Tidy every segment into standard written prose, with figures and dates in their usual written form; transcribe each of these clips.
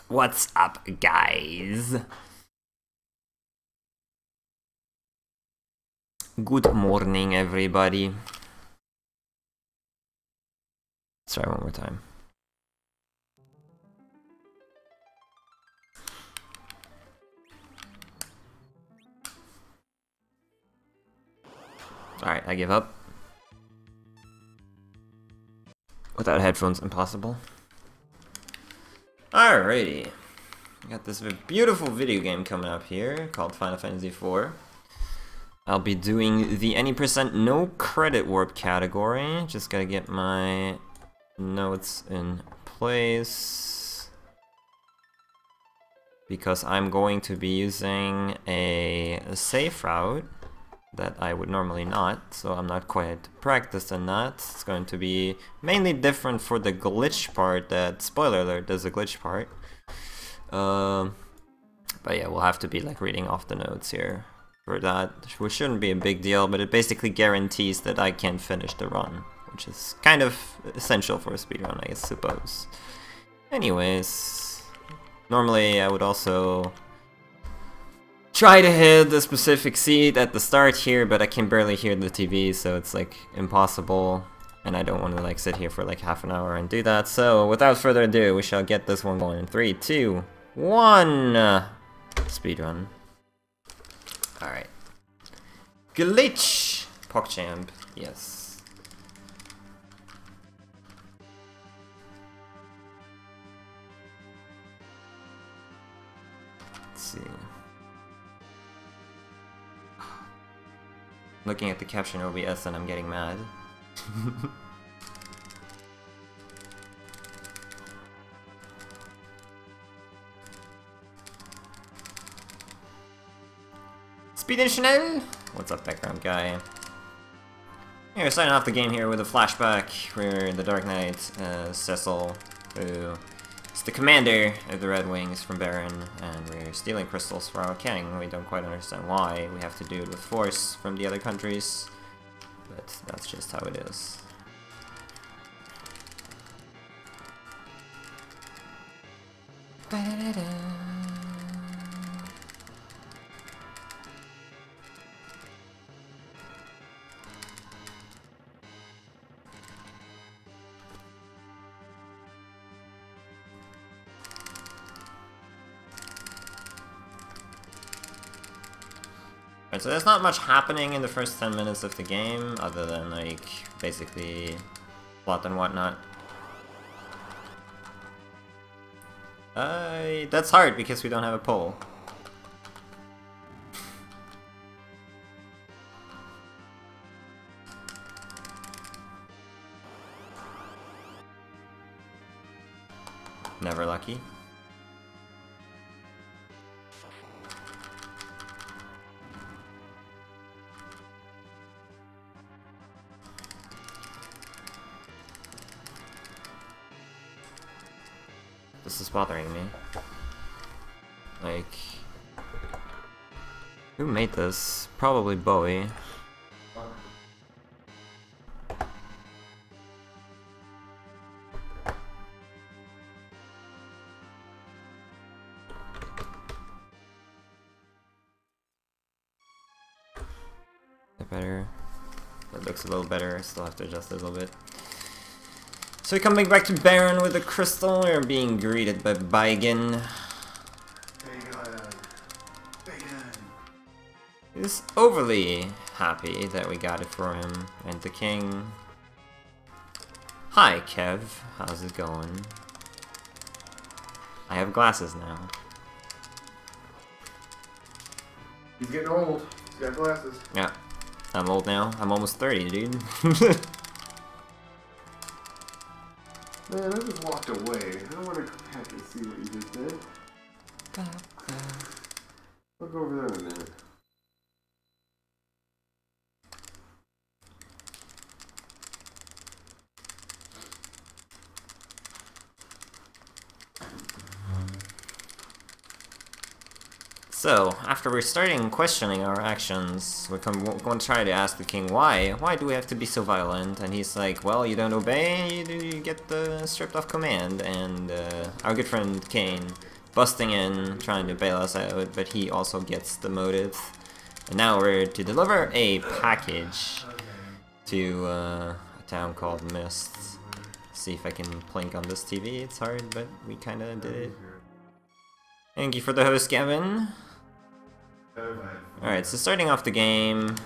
What's up, guys? Good morning, everybody. Let's try one more time. Alright, I give up. Without headphones, impossible. Alrighty. We got this beautiful video game coming up here called Final Fantasy IV. I'll be doing the any % no credit warp category. Just gotta get my notes in place. Because I'm going to be using a safe route that I would normally not, so I'm not quite practiced in that. It's going to be mainly different for the glitch part, that, spoiler alert, there's a glitch part. But yeah, we'll have to be like reading off the notes here for that, which shouldn't be a big deal, but it basically guarantees that I can finish the run, which is kind of essential for a speedrun, I suppose. Anyways, normally I would also try to hit the specific seat at the start here, but I can barely hear the TV, so it's like impossible, and I don't want to like sit here for like half an hour and do that. So without further ado, we shall get this one going in 3, 2, 1. Speedrun. Alright. Glitch! PogChamp, yes. Let's see. Looking at the caption OBS and I'm getting mad. Speeden Chanel! What's up, background guy? Yeah, we're starting off the game here with a flashback. We're in the Dark Knight, Cecil, who is the commander of the Red Wings from Baron, and we're stealing crystals for our king. We don't quite understand why. We have to do it with force from the other countries, but that's just how it is. So there's not much happening in the first 10 minutes of the game, other than like basically plot and whatnot. That's hard because we don't have a pole. Never lucky. This is bothering me. Like, who made this? Probably Bowie. Better. That looks a little better. Still have to adjust it a little bit. So we're coming back to Baron with a crystal. We're being greeted by Baigen. He's overly happy that we got it for him. And the king. Hi, Kev. How's it going? I have glasses now. He's getting old. He's got glasses. Yeah. I'm old now. I'm almost 30, dude. Man, I just walked away. I don't want to come back and see what you just did. I'll go over there in a minute. So, after we're starting questioning our actions, we're going to try to ask the king why. Why do we have to be so violent? And he's like, well, you don't obey, you get stripped off command. And our good friend Kane busting in, trying to bail us out, but he also gets demoted. And now we're to deliver a package to a town called Mist. See if I can plink on this TV. It's hard, but we kinda did it. Thank you for the host, Gavin. Alright, so starting off the game,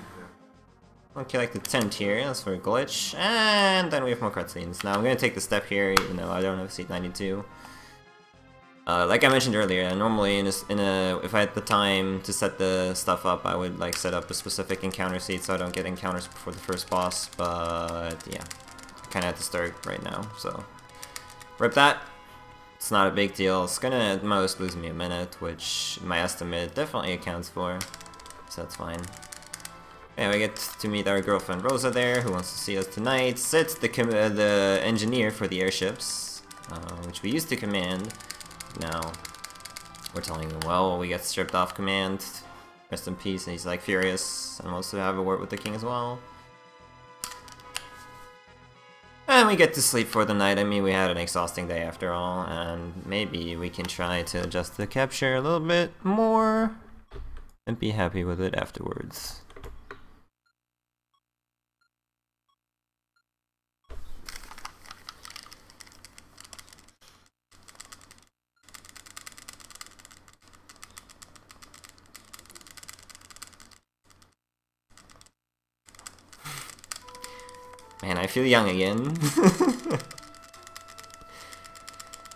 I'll collect the tent here, that's for a glitch, and then we have more cutscenes. Now I'm gonna take the step here, even though I don't have seat 92. Like I mentioned earlier, normally if I had the time to set the stuff up, I would like set up a specific encounter seat so I don't get encounters before the first boss, but yeah. Kinda have to start right now, so rip that. It's not a big deal. It's gonna at most lose me a minute, which my estimate definitely accounts for, so that's fine. Yeah, we get to meet our girlfriend Rosa there, who wants to see us tonight. Sid's the engineer for the airships, which we used to command. Now we're telling him, well, we get stripped off command. Rest in peace, and he's like furious and wants to have a word with the king as well. And we get to sleep for the night. I mean, we had an exhausting day after all, and maybe we can try to adjust the capture a little bit more and be happy with it afterwards. Man, I feel young again.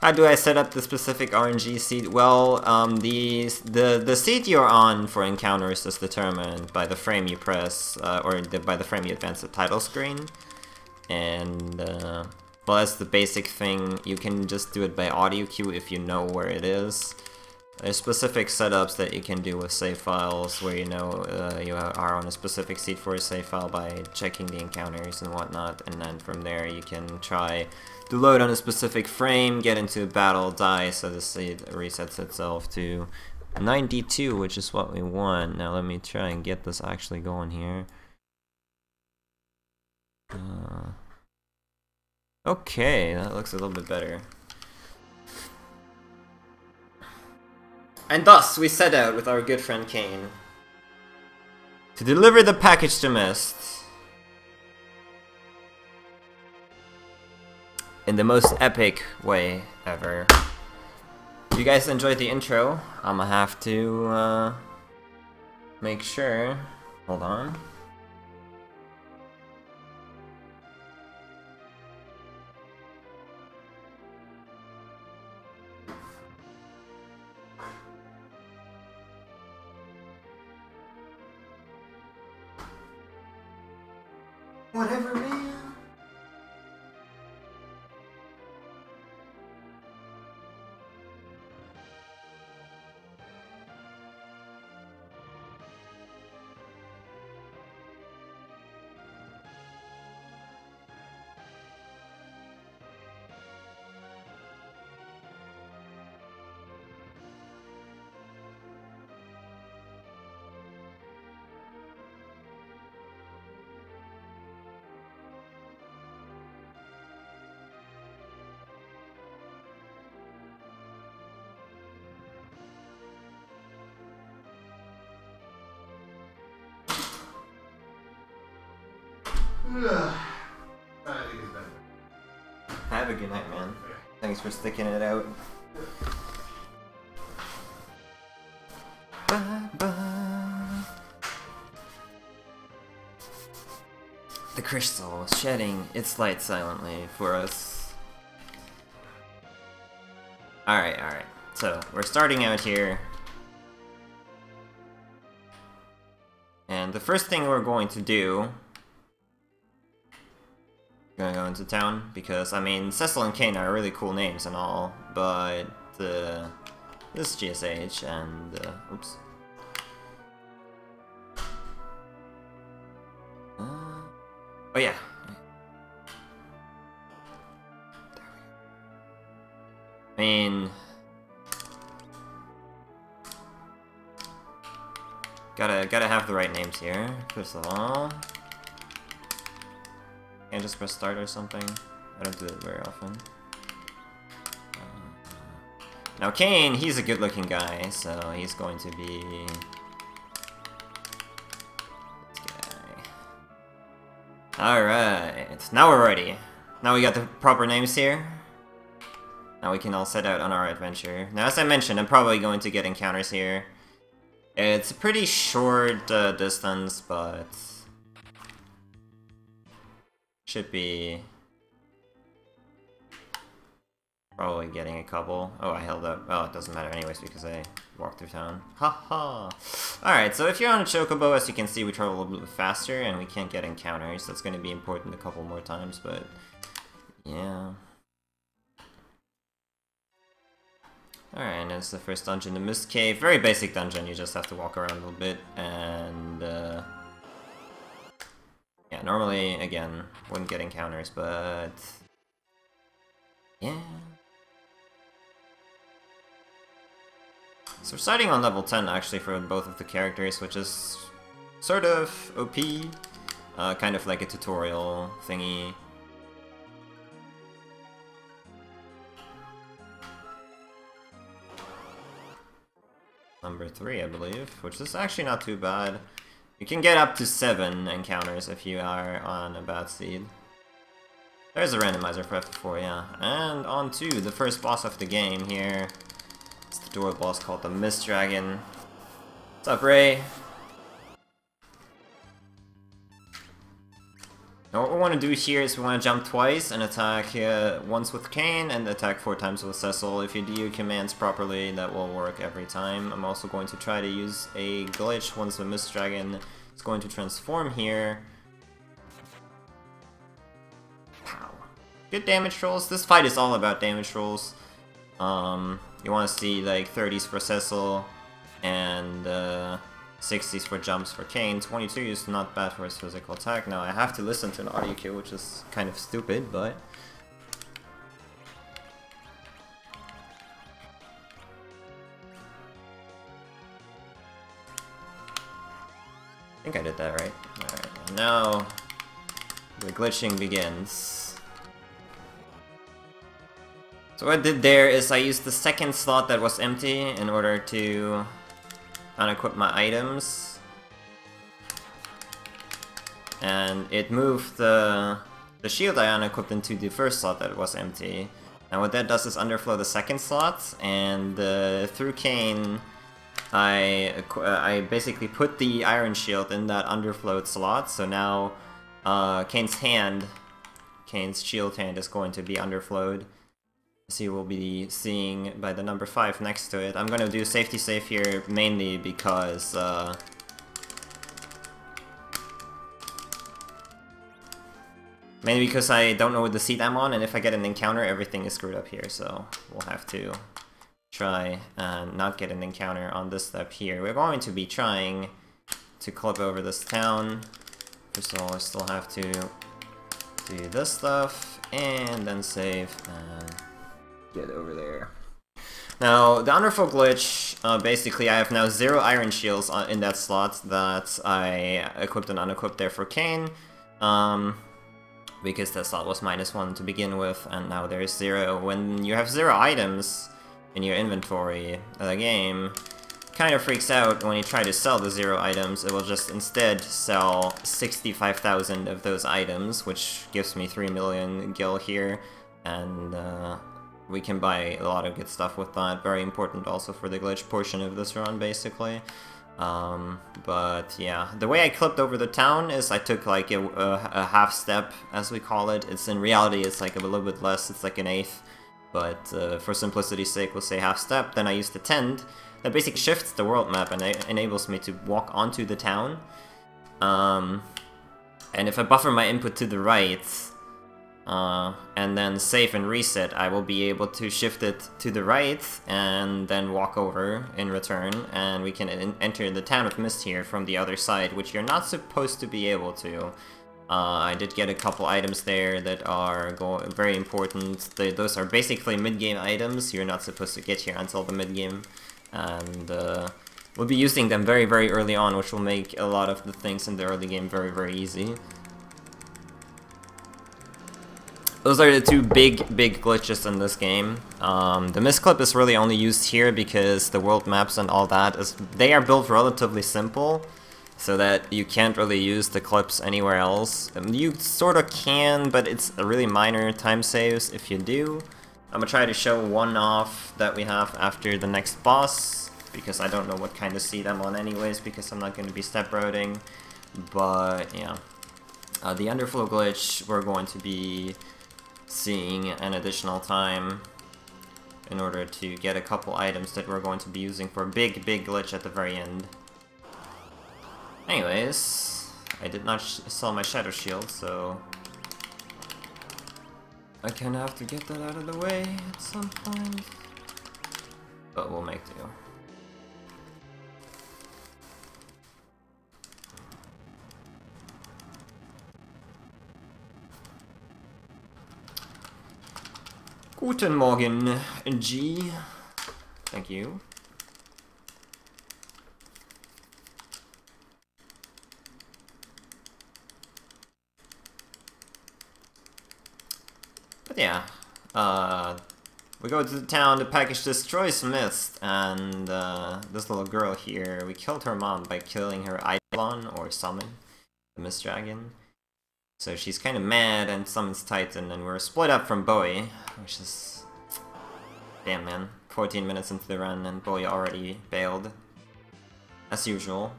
How do I set up the specific RNG seat? Well, the seat you're on for encounters is determined by the frame you press, by the frame you advance the title screen. And, well, that's the basic thing. You can just do it by audio cue if you know where it is. There's specific setups that you can do with save files where you know you are on a specific seat for a save file by checking the encounters and whatnot, and then from there you can try to load on a specific frame, get into a battle, die, so the seat resets itself to 92, which is what we want. Now let me try and get this actually going here. Okay, that looks a little bit better. And thus, we set out with our good friend Kane to deliver the package to Mist in the most epic way ever. If you guys enjoyed the intro, I'm gonna have to make sure. Hold on. Whatever, man. I think it's better. Have a good night, man. Thanks for sticking it out. Bye bye. The crystal is shedding its light silently for us. Alright. So, we're starting out here. And the first thing we're going to do... Gonna go into town, because, I mean, Cecil and Kane are really cool names and all, but, this is GSH, and, oops. Oh yeah. There we go. I mean... Gotta have the right names here, first of all. Can't just press start or something. I don't do it very often. Now Kane, he's a good-looking guy, so he's going to be... this guy. Alright, now we're ready. Now we got the proper names here. Now we can all set out on our adventure. Now, as I mentioned, I'm probably going to get encounters here. It's a pretty short distance, but... should be... probably getting a couple. Oh, I held up. Oh, it doesn't matter anyways because I walked through town. Haha! Alright, so if you're on a chocobo, as you can see, we travel a little bit faster and we can't get encounters. That's going to be important a couple more times, but... yeah. Alright, and it's the first dungeon, the Mist Cave. Very basic dungeon, you just have to walk around a little bit, and... yeah, normally, again, wouldn't get encounters, but... yeah... so we're starting on level 10 actually for both of the characters, which is sort of OP, kind of like a tutorial thingy. Number 3, I believe, which is actually not too bad. You can get up to 7 encounters if you are on a bad seed. There's a randomizer for F4, yeah. And on to the first boss of the game here. It's the door boss called the Mist Dragon. What's up, Ray? Now what we want to do here is we want to jump twice and attack once with Kane and attack 4 times with Cecil. If you do your commands properly, that will work every time. I'm also going to try to use a glitch once the Mist Dragon is going to transform here. Pow. Good damage rolls. This fight is all about damage rolls. You want to see like 30s for Cecil and 60s for jumps for Kane. 22 is not bad for his physical attack. Now I have to listen to an audio cue, which is kind of stupid, but... I think I did that right. Alright, now the glitching begins. So what I did there is I used the second slot that was empty in order to unequip my items. And it moved the shield I unequipped into the first slot that was empty. And what that does is underflow the second slot, and through Kane, I basically put the iron shield in that underflowed slot, so now Kane's shield hand is going to be underflowed. As you will be seeing by the number 5 next to it. I'm gonna do safety save here mainly because I don't know what the seat I'm on, and if I get an encounter, everything is screwed up here, so we'll have to try and not get an encounter on this step here. We're going to be trying to clip over this town. First of all, I still have to do this stuff, and then save, and get over there. Now, the underflow glitch, basically I have now 0 iron shields in that slot that I equipped and unequipped there for Kane, because that slot was -1 to begin with, and now there's 0. When you have 0 items in your inventory, the game kind of freaks out when you try to sell the 0 items. It will just instead sell 65,000 of those items, which gives me 3 million gil here, and we can buy a lot of good stuff with that. Very important also for the glitch portion of this run, basically. But yeah, the way I clipped over the town is I took like a half step, as we call it. It's in reality, it's like a little bit less, it's like an eighth. But for simplicity's sake, we'll say half step. Then I used the tend. That basically shifts the world map and enables me to walk onto the town. And if I buffer my input to the right, and then save and reset, I will be able to shift it to the right and then walk over in return, and we can enter the town of Mist here from the other side, which you're not supposed to be able to. I did get a couple items there that are very important. Those are basically mid-game items. You're not supposed to get here until the mid-game, and we'll be using them very, very early on, which will make a lot of the things in the early game very, very easy. Those are the two big glitches in this game. The misclip is really only used here because the world maps and all that they are built relatively simple, so that you can't really use the clips anywhere else. You sort of can, but it's a really minor time saves if you do. I'm gonna try to show one off that we have after the next boss, because I don't know what kind of seed I'm on anyways, because I'm not going to be step routing. But yeah, the underflow glitch we're going to be seeing an additional time in order to get a couple items that we're going to be using for a big glitch at the very end. Anyways, I did not sell my shadow shield, so I kinda have to get that out of the way at some point, but we'll make do. Guten Morgen, G. Thank you. But yeah, we go to the town to package destroy Smiths, and this little girl here, we killed her mom by killing her Eidolon, or summon, the Mist Dragon. So she's kind of mad and summons Titan, and we're split up from Bowie, which is... Damn, man. 14 minutes into the run and Bowie already bailed. As usual.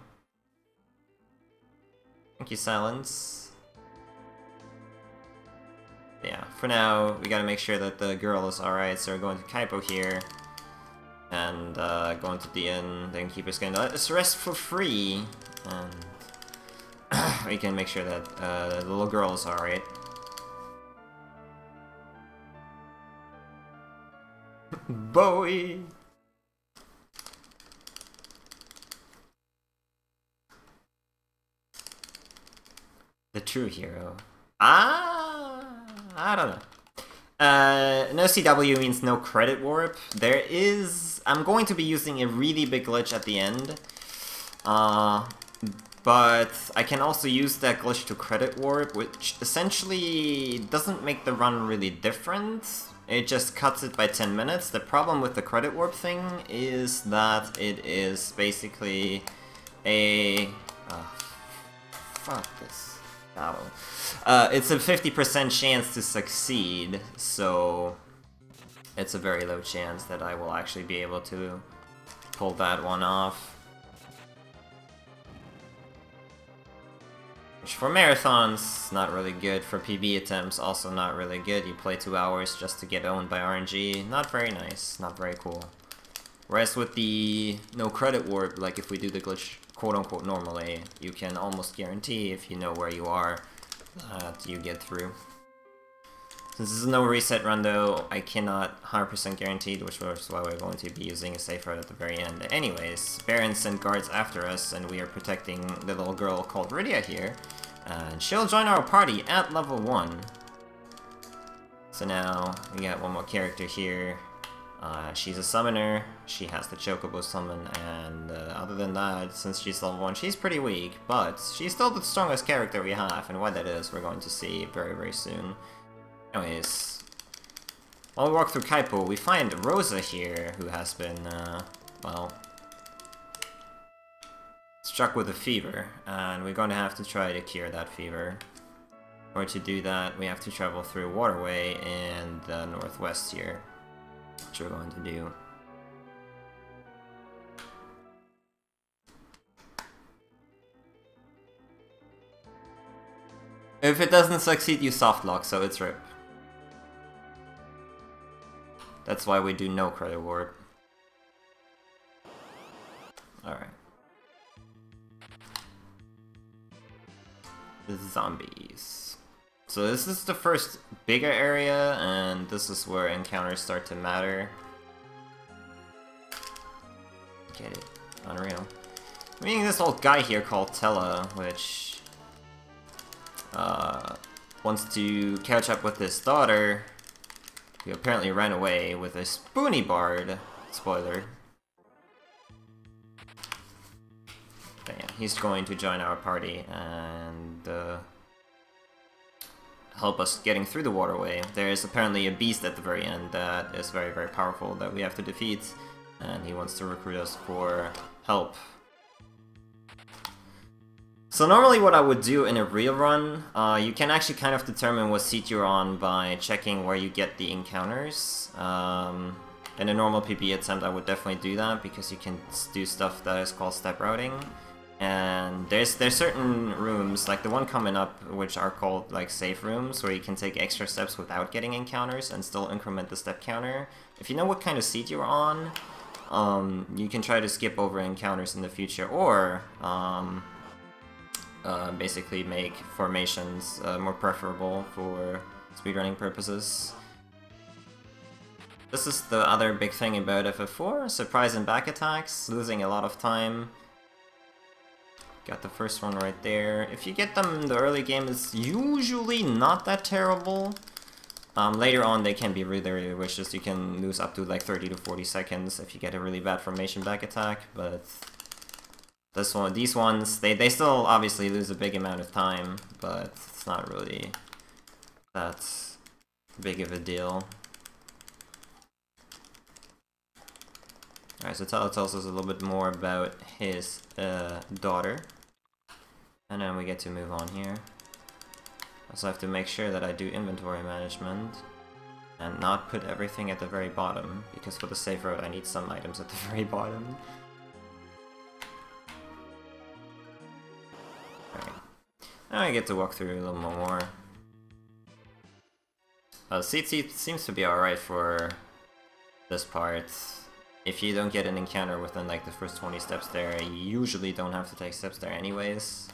Thank you, Silence. Yeah, for now, we gotta make sure that the girl is alright, so we're going to Kaipo here. And going to the inn, the innkeeper's gonna let us rest for free. And we can make sure that the little girl is alright. Bowie! The true hero. I don't know. No CW means no credit warp. There is... I'm going to be using a really big glitch at the end. But I can also use that glitch to credit warp, which essentially doesn't make the run really different. It just cuts it by 10 minutes. The problem with the credit warp thing is that it is basically a... fuck this battle. It's a 50% chance to succeed, so it's a very low chance that I will actually be able to pull that one off. Which for marathons, not really good. For PB attempts, also not really good. You play 2 hours just to get owned by RNG. Not very nice, not very cool. Whereas with the no credit warp, like if we do the glitch quote-unquote normally, you can almost guarantee, if you know where you are, that you get through. Since this is no reset run though, I cannot 100% guarantee, which is why we're going to be using a safe route at the very end. Anyways, Baron sent guards after us, and we are protecting the little girl called Rydia here. And she'll join our party at level 1. So now, we got one more character here. She's a summoner, she has the Chocobo summon, and other than that, since she's level 1, she's pretty weak, but she's still the strongest character we have, and why that is, we're going to see very soon. Anyways, while we walk through Kaipo, we find Rosa here, who has been, well, struck with a fever, and we're going to have to try to cure that fever. In order to do that, we have to travel through a waterway in the northwest here, which we're going to do. If it doesn't succeed, you softlock, so it's RIP. That's why we do no credit warp. Alright. The zombies. So this is the first bigger area, and this is where encounters start to matter. Get it. Unreal. I'm meeting this old guy here called Tella, which wants to catch up with his daughter, who apparently ran away with a spoony bard. Spoiler. But yeah, he's going to join our party, and help us getting through the waterway. There's apparently a beast at the very end that is very, very powerful that we have to defeat, and he wants to recruit us for help. So normally what I would do in a real run, you can actually kind of determine what seat you're on by checking where you get the encounters. In a normal PvE attempt I would definitely do that, because you can do stuff that is called step routing. And there's certain rooms, like the one coming up, which are called like safe rooms, where you can take extra steps without getting encounters and still increment the step counter. If you know what kind of seat you're on, you can try to skip over encounters in the future, or basically make formations more preferable for speedrunning purposes. This is the other big thing about FF4, surprise and back attacks, losing a lot of time. Got the first one right there. If you get them in the early game, it's usually not that terrible. Later on they can be really, really vicious. You can lose up to like 30 to 40 seconds if you get a really bad formation back attack, but these ones, they still obviously lose a big amount of time, but it's not really that big of a deal. Alright, so tells us a little bit more about his daughter. And then we get to move on here. Also have to make sure that I do inventory management and not put everything at the very bottom, because for the safe road I need some items at the very bottom. Alright. Now I get to walk through a little more. Seat seems to be alright for this part. If you don't get an encounter within like the first 20 steps there, you usually don't have to take steps there anyways.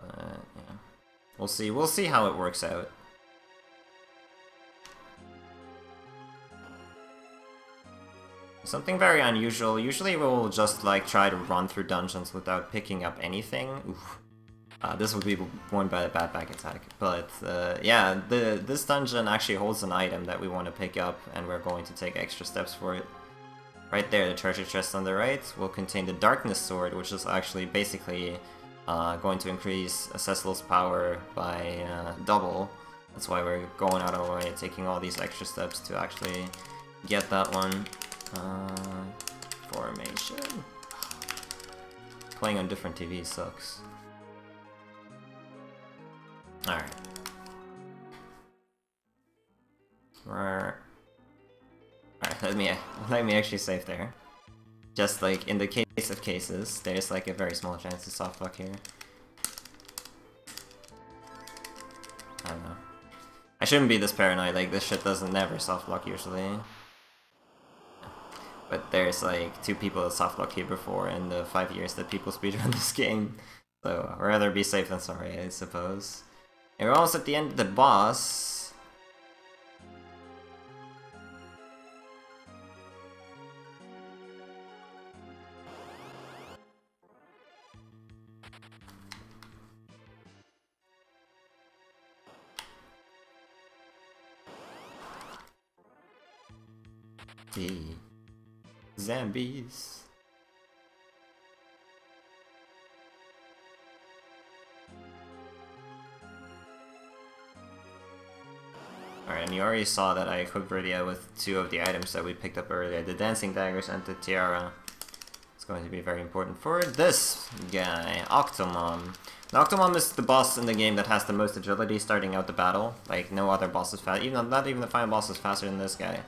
Yeah. We'll see how it works out. Something very unusual. Usually we'll just like try to run through dungeons without picking up anything. Oof. This would be won by a bad back attack. But yeah, this dungeon actually holds an item that we want to pick up, and we're going to take extra steps for it. Right there, the treasure chest on the right will contain the Darkness Sword, which is actually basically going to increase Cecil's power by double. That's why we're going out of our way, taking all these extra steps to actually get that one. Formation. Playing on different TVs sucks. Alright. Alright, let me actually save there. Just like in the case of cases, there's like a very small chance to softlock here. I don't know. I shouldn't be this paranoid, like this shit doesn't never softlock usually. But there's like 2 people that softlock here before in the 5 years that people speedrun this game. So I'd rather be safe than sorry, I suppose. And we're almost at the end of the boss. The zombies. Alright, and you already saw that I equipped Rydia with 2 of the items that we picked up earlier, the Dancing Daggers and the Tiara. It's going to be very important for this guy, Octomom. Now, Octomom is the boss in the game that has the most agility starting out the battle. Like, no other boss is fast, not even the final boss is faster than this guy.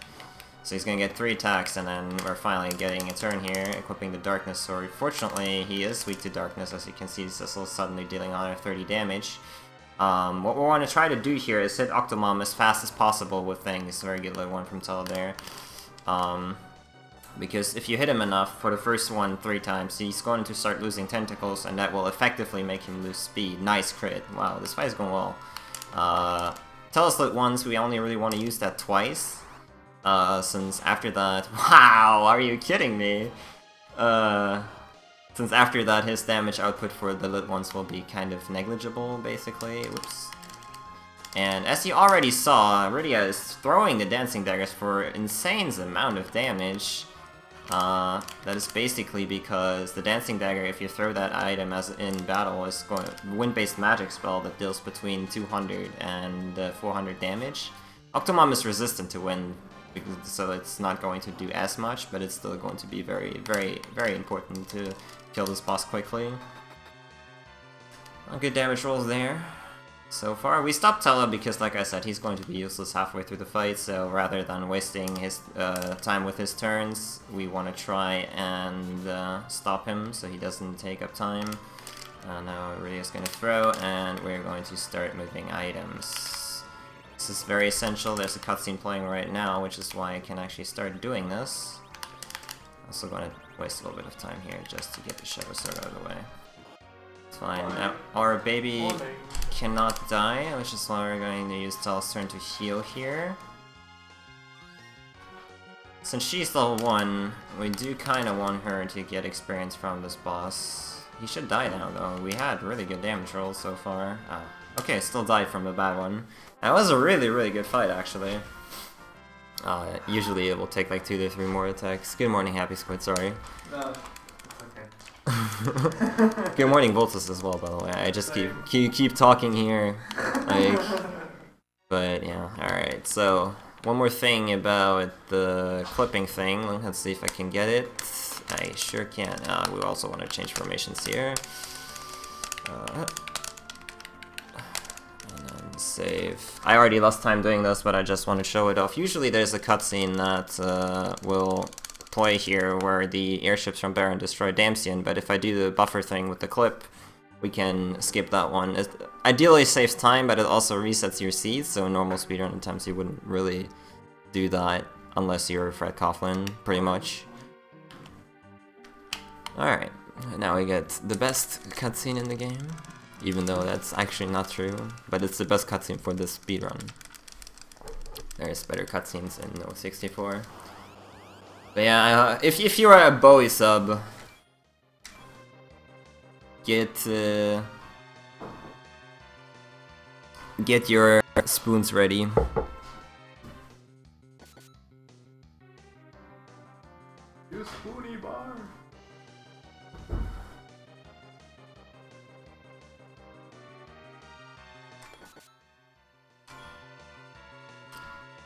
So he's gonna get 3 attacks, and then we're finally getting a turn here, equipping the Darkness Sword. Fortunately, he is weak to darkness, as you can see, Cecil's suddenly dealing 130 damage. What we want to try to do here is hit Octomom as fast as possible with things. Very good little one from Tel there. Because if you hit him enough for the first one 3 times, he's going to start losing tentacles, and that will effectively make him lose speed. Nice crit. Wow, this fight's going well. Teleslit once, we only really want to use that twice. Since after that... Wow, are you kidding me? Since after that, his damage output for the lit ones will be kind of negligible, basically. Whoops. And as you already saw, Rydia is throwing the Dancing Daggers for an insane amount of damage. That is basically because the Dancing Dagger, if you throw that item as in battle, is going wind-based magic spell that deals between 200 and 400 damage. Octomom is resistant to wind, so it's not going to do as much, but it's still going to be very, very, very important to kill this boss quickly. Good damage rolls there. So far, we stopped Tella because, like I said, he's going to be useless halfway through the fight, so rather than wasting his time with his turns, we want to try and stop him so he doesn't take up time. Now Rio's going to throw, and we're going to start moving items. This is very essential. There's a cutscene playing right now, which is why I can actually start doing this. Also going to waste a little bit of time here just to get the Shadow Sword out of the way. It's fine. Now, our baby cannot die, which is why we're going to use Tella's turn to heal here. Since she's level 1, we do kind of want her to get experience from this boss. He should die now, though. We had really good damage rolls so far. Okay, still died from a bad one. That was a really, really good fight, actually. Usually it will take like 2 to 3 more attacks. Good morning, Happy Squid, sorry. No. Good morning, Voltus as well, by the way. I just keep talking here, like, but yeah. All right. So one more thing about the clipping thing. Let's see if I can get it. I sure can. We also want to change formations here. And then save. I already lost time doing this, but I just want to show it off. Usually there's a cutscene that will play here where the airships from Baron destroy Damsion, but if I do the buffer thing with the clip, we can skip that one. It ideally saves time, but it also resets your seeds, so in normal speedrun attempts you wouldn't really do that unless you're Fred Coughlin, pretty much. Alright, now we get the best cutscene in the game, even though that's actually not true, but it's the best cutscene for this speedrun. There's better cutscenes in 064. But yeah, if you are a Bowie sub, get your spoons ready. You spoony bar.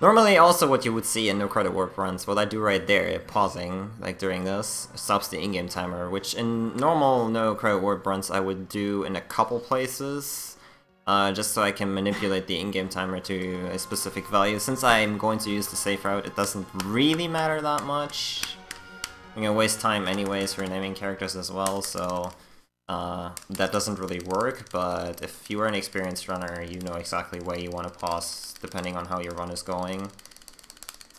Normally, also what you would see in no credit warp runs, what I do right there, pausing, like during this, stops the in-game timer, which in normal no credit warp runs I would do in a couple places, just so I can manipulate the in-game timer to a specific value. Since I'm going to use the safe route, it doesn't really matter that much. I'm gonna waste time anyways for naming characters as well, so that doesn't really work, but if you are an experienced runner, you know exactly where you want to pause, depending on how your run is going.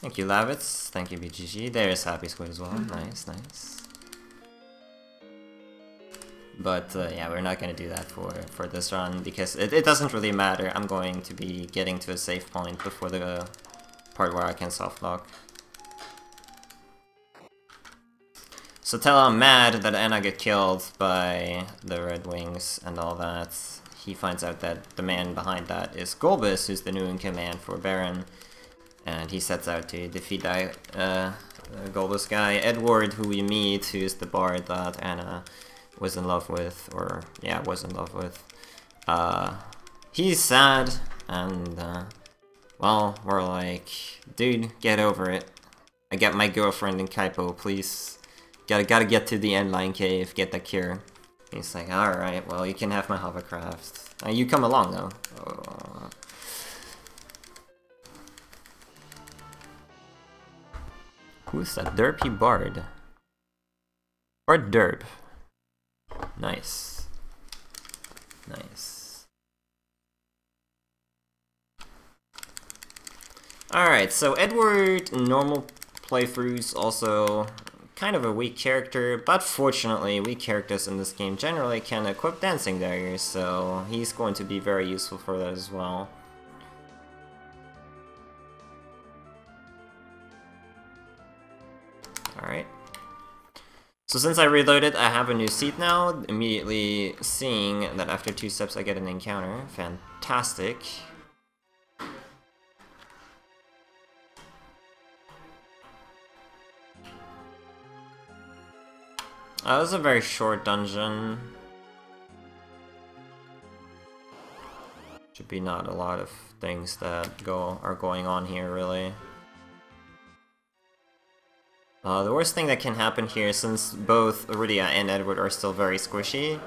Thank you, Lavitz. Thank you, BGG. There's Happy Squid as well. Nice, nice. But yeah, we're not going to do that for this run, because it doesn't really matter. I'm going to be getting to a safe point before the part where I can soft lock. So tell him mad that Anna got killed by the Red Wings and all that. He finds out that the man behind that is Golbus, who's the new in command for Baron, and he sets out to defeat that Golbus guy. Edward, who we meet, who's the bard that Anna was in love with, or yeah, was in love with. He's sad, and well, we're like, dude, get over it. I got my girlfriend in Kaipo, please. Gotta get to the Endline Cave, get that cure. He's like, alright, well, you can have my hovercraft. You come along, though. Oh. Who's that derpy bard? Or derp? Nice. Nice. Alright, so Edward, normal playthroughs, also kind of a weak character, but fortunately weak characters in this game generally can equip dancing daggers, so he's going to be very useful for that as well. Alright. So since I reloaded, I have a new seat now, immediately seeing that after 2 steps I get an encounter. Fantastic. It was a very short dungeon. Should be not a lot of things that are going on here, really. The worst thing that can happen here, since both Rydia and Edward are still very squishy,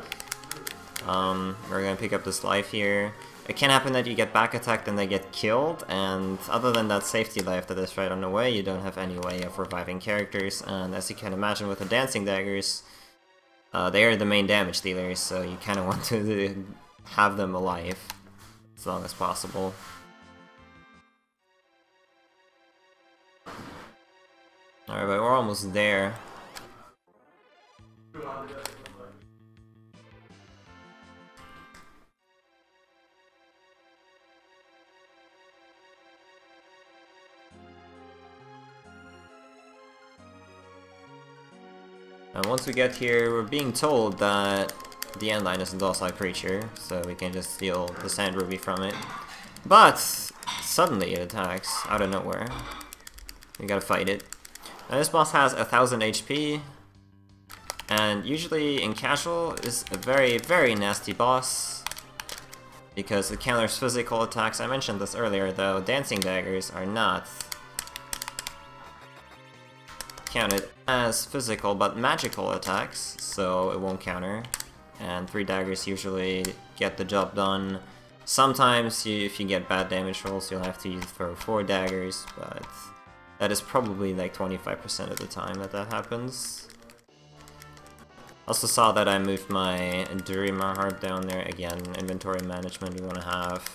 we're gonna pick up this life here. It can happen that you get back attacked and they get killed, and other than that safety life that is right on the way, you don't have any way of reviving characters, and as you can imagine with the dancing daggers, they are the main damage dealers, so you kinda want to have them alive as long as possible. Alright, but we're almost there. And once we get here, we're being told that the endline is a docile creature, so we can just steal the sand ruby from it. But suddenly it attacks out of nowhere. You gotta fight it. Now this boss has 1000 HP, and usually in casual is a very, very nasty boss because it counters physical attacks. I mentioned this earlier, though. Dancing daggers are not counted as physical but magical attacks, so it won't counter, and 3 daggers usually get the job done. Sometimes if you get bad damage rolls, you'll have to throw 4 daggers, but that is probably like 25% of the time that happens. Also saw that I moved my Durima harp down there. Again, inventory management we want to have.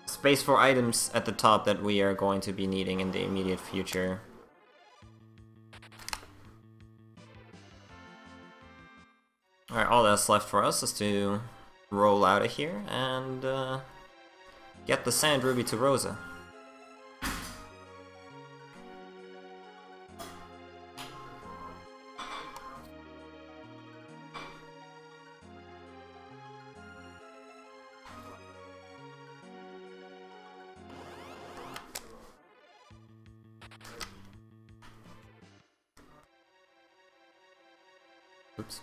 Space for items at the top that we are going to be needing in the immediate future. Alright, all that's left for us is to roll out of here and get the sand ruby to Rosa. Oops.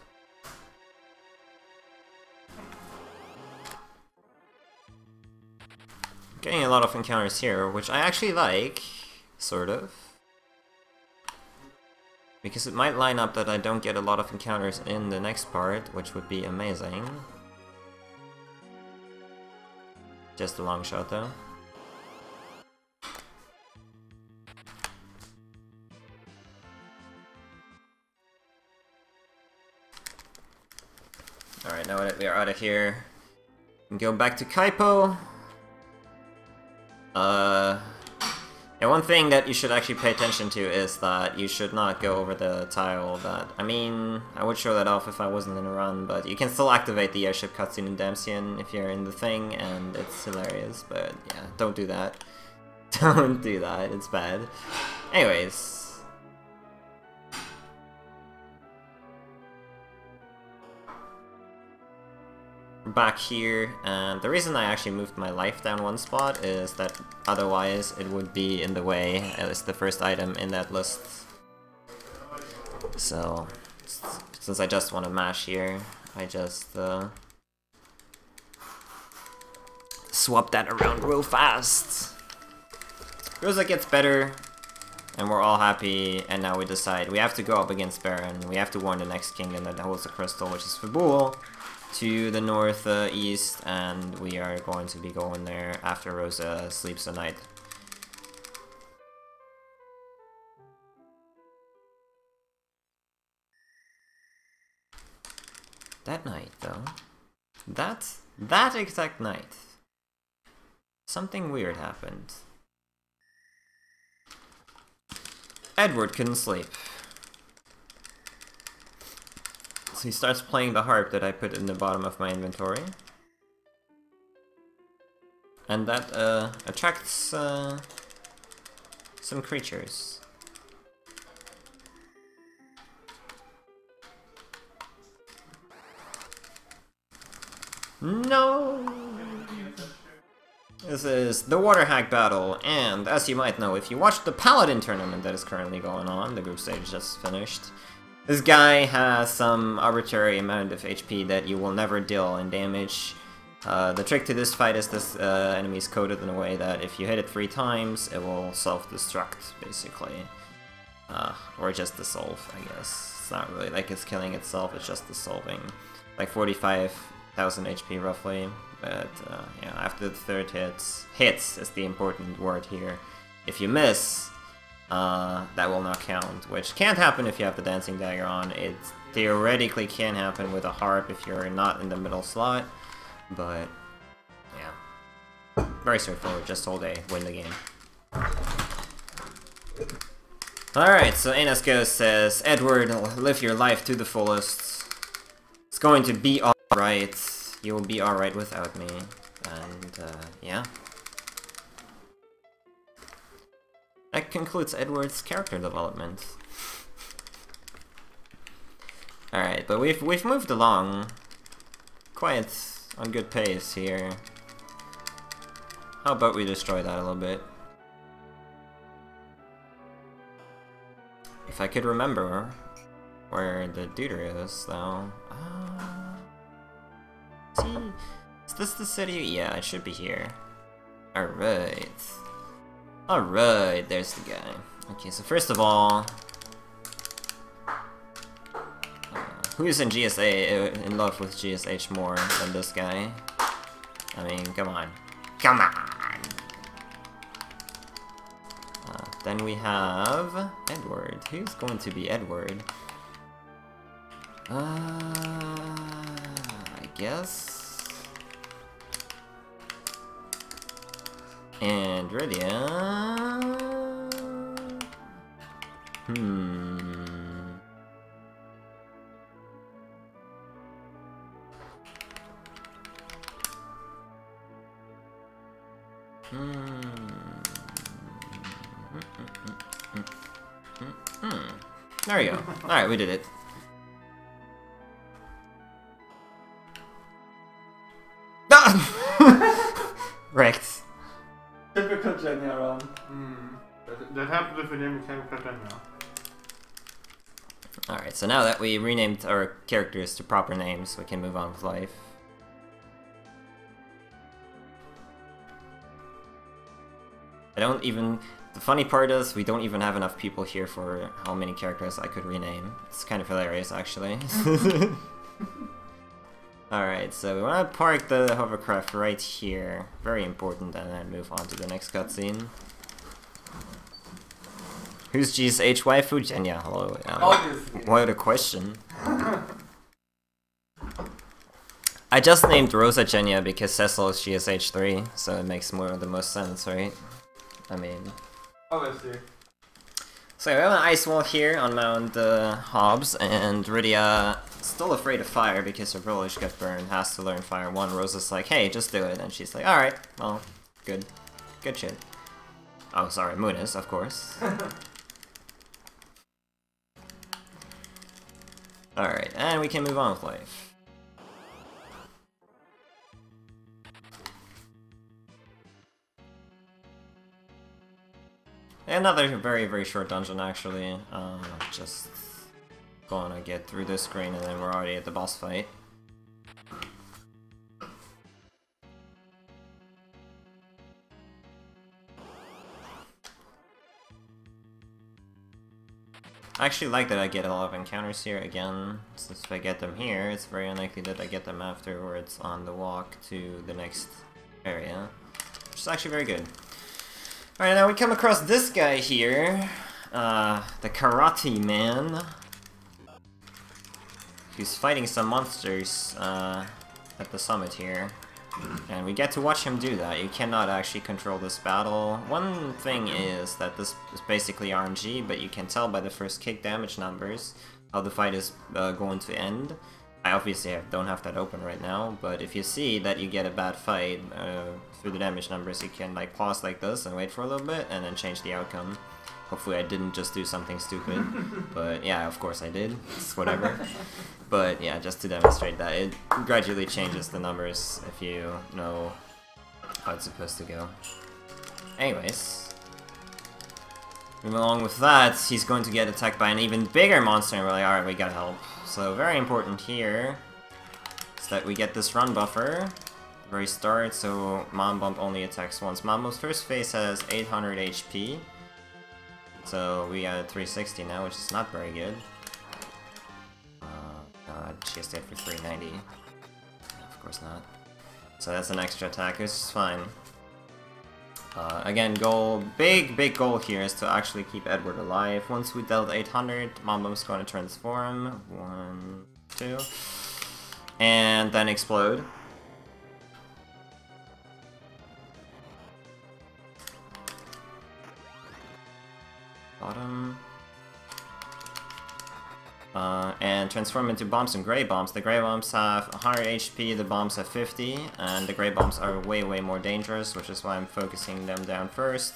Getting a lot of encounters here, which I actually like, sort of. Because it might line up that I don't get a lot of encounters in the next part, which would be amazing. Just a long shot though. Alright, now that we are out of here, we can go back to Kaipo. And one thing that you should actually pay attention to is that you should not go over the tile that... I mean, I would show that off if I wasn't in a run, but you can still activate the airship cutscene in Damsian if you're in the thing, and it's hilarious, but yeah, don't do that. Don't do that, it's bad. Anyways... back here, and the reason I actually moved my life down one spot is that otherwise it would be in the way as the first item in that list. So, since I just want to mash here, I just swap that around real fast. Rosa gets better, and we're all happy, and now we decide we have to go up against Baron. We have to warn the next kingdom that holds the crystal, which is Fabul, to the northeast, and we are going to be going there after Rosa sleeps a night. That night, though, that exact night, something weird happened. Edward couldn't sleep. So he starts playing the harp that I put in the bottom of my inventory. And that attracts some creatures. No! This is the Water Hack Battle, and as you might know, if you watch the Paladin tournament that is currently going on, the group stage just finished, this guy has some arbitrary amount of HP that you will never deal in damage. The trick to this fight is this enemy is coded in a way that if you hit it 3 times, it will self-destruct, basically. Or just dissolve, I guess. It's not really like it's killing itself, it's just dissolving. Like 45,000 HP roughly. But yeah, after the third hits is the important word here. If you miss, that will not count, which can't happen if you have the Dancing Dagger on. It theoretically can happen with a harp if you're not in the middle slot, but yeah, very straightforward. Just hold A, win the game. Alright, so eLmaGus says, Edward, live your life to the fullest. It's going to be alright. You will be alright without me, and yeah. That concludes Edward's character development. Alright, but we've moved along quite on good pace here. How about we destroy that a little bit? If I could remember where the duder is, though. Is this the city? Yeah, it should be here. Alright. Alright, there's the guy. Okay, so first of all, who's in GSA in love with GSH more than this guy? I mean, come on. Come on! Then we have Edward. Who's going to be Edward? I guess. And Rydia. There we go. Alright, we did it. Wrecked. Typical Genya run. That happened if we didn't become Genya. Alright, so now that we renamed our characters to proper names, we can move on with life. The funny part is, we don't even have enough people here for how many characters I could rename. It's kind of hilarious, actually. Alright, so we want to park the hovercraft right here. Very important, and then move on to the next cutscene. Who's GSH waifu? Genya, hello. What a question. I just named Rosa Genya because Cecil is GSH 3, so it makes the most sense, right? I mean... Obviously. So we have an ice wall here on Mount Hobbs, and Rydia still afraid of fire because her village got burned, has to learn Fire 1. Rosa's like, hey, just do it, and she's like, alright, well, good. Good shit. Oh, sorry, Moon is, of course. Alright, and we can move on with life. Another very, very short dungeon, actually. Just gonna get through this screen and then we're already at the boss fight. I actually like that I get a lot of encounters here again, since if I get them here, it's very unlikely that I get them afterwards on the walk to the next area, which is actually very good. Alright, now we come across this guy here, the Karate Man, who's fighting some monsters at the summit here. And we get to watch him do that. You cannot actually control this battle. One thing is that this is basically RNG, but you can tell by the first kick damage numbers how the fight is going to end. I obviously don't have that open right now, but if you see that you get a bad fight through the damage numbers, you can like pause like this and wait for a little bit and then change the outcome. Hopefully I didn't just do something stupid, but yeah, of course I did. It's whatever. But yeah, just to demonstrate that, it gradually changes the numbers if you know how it's supposed to go. Anyways, moving along with that, he's going to get attacked by an even bigger monster, and we're like, alright, we gotta help. So very important here is that we get this run buffer very start, so Mom Bump only attacks once. Mambo's first phase has 800 HP, so we got 360 now, which is not very good. She has to hit for 390. Of course not. So that's an extra attack, which is fine. Again, big goal here is to actually keep Edward alive. Once we dealt 800, Mambo's going to transform. 1, 2. And then explode. Bottom. And transform into bombs and gray bombs. The gray bombs have 100 HP, the bombs have 50, and the gray bombs are way more dangerous, which is why I'm focusing them down first.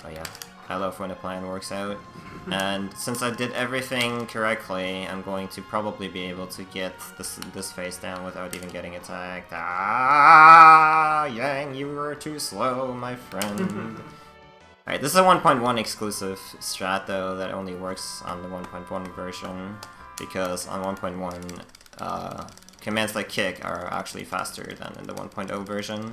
Oh yeah, I love when a plan works out. And since I did everything correctly, I'm going to probably be able to get this phase down without even getting attacked. Ah, Yang, you were too slow, my friend. Alright, this is a 1.1 exclusive strat though that only works on the 1.1 version, because on 1.1, commands like kick are actually faster than in the 1.0 version.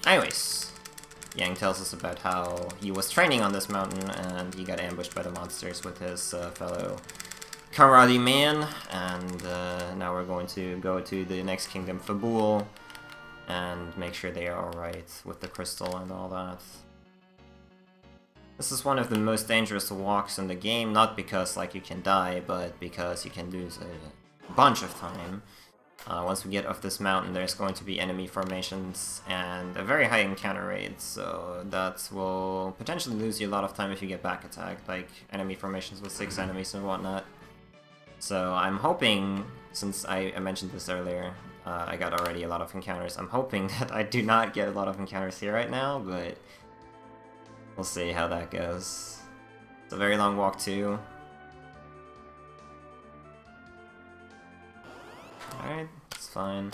Anyways, Yang tells us about how he was training on this mountain and he got ambushed by the monsters with his fellow karate man, and now we're going to go to the next kingdom, Fabul, and make sure they are alright with the crystal and all that. This is one of the most dangerous walks in the game, not because like you can die, but because you can lose a bunch of time. Once we get off this mountain, there's going to be enemy formations and a very high encounter rate, so that will potentially lose you a lot of time if you get back attacked, like enemy formations with 6 enemies and whatnot. So I'm hoping, since I mentioned this earlier, I got already a lot of encounters. I'm hoping that I do not get a lot of encounters here right now, but we'll see how that goes. It's a very long walk too. Alright, it's fine.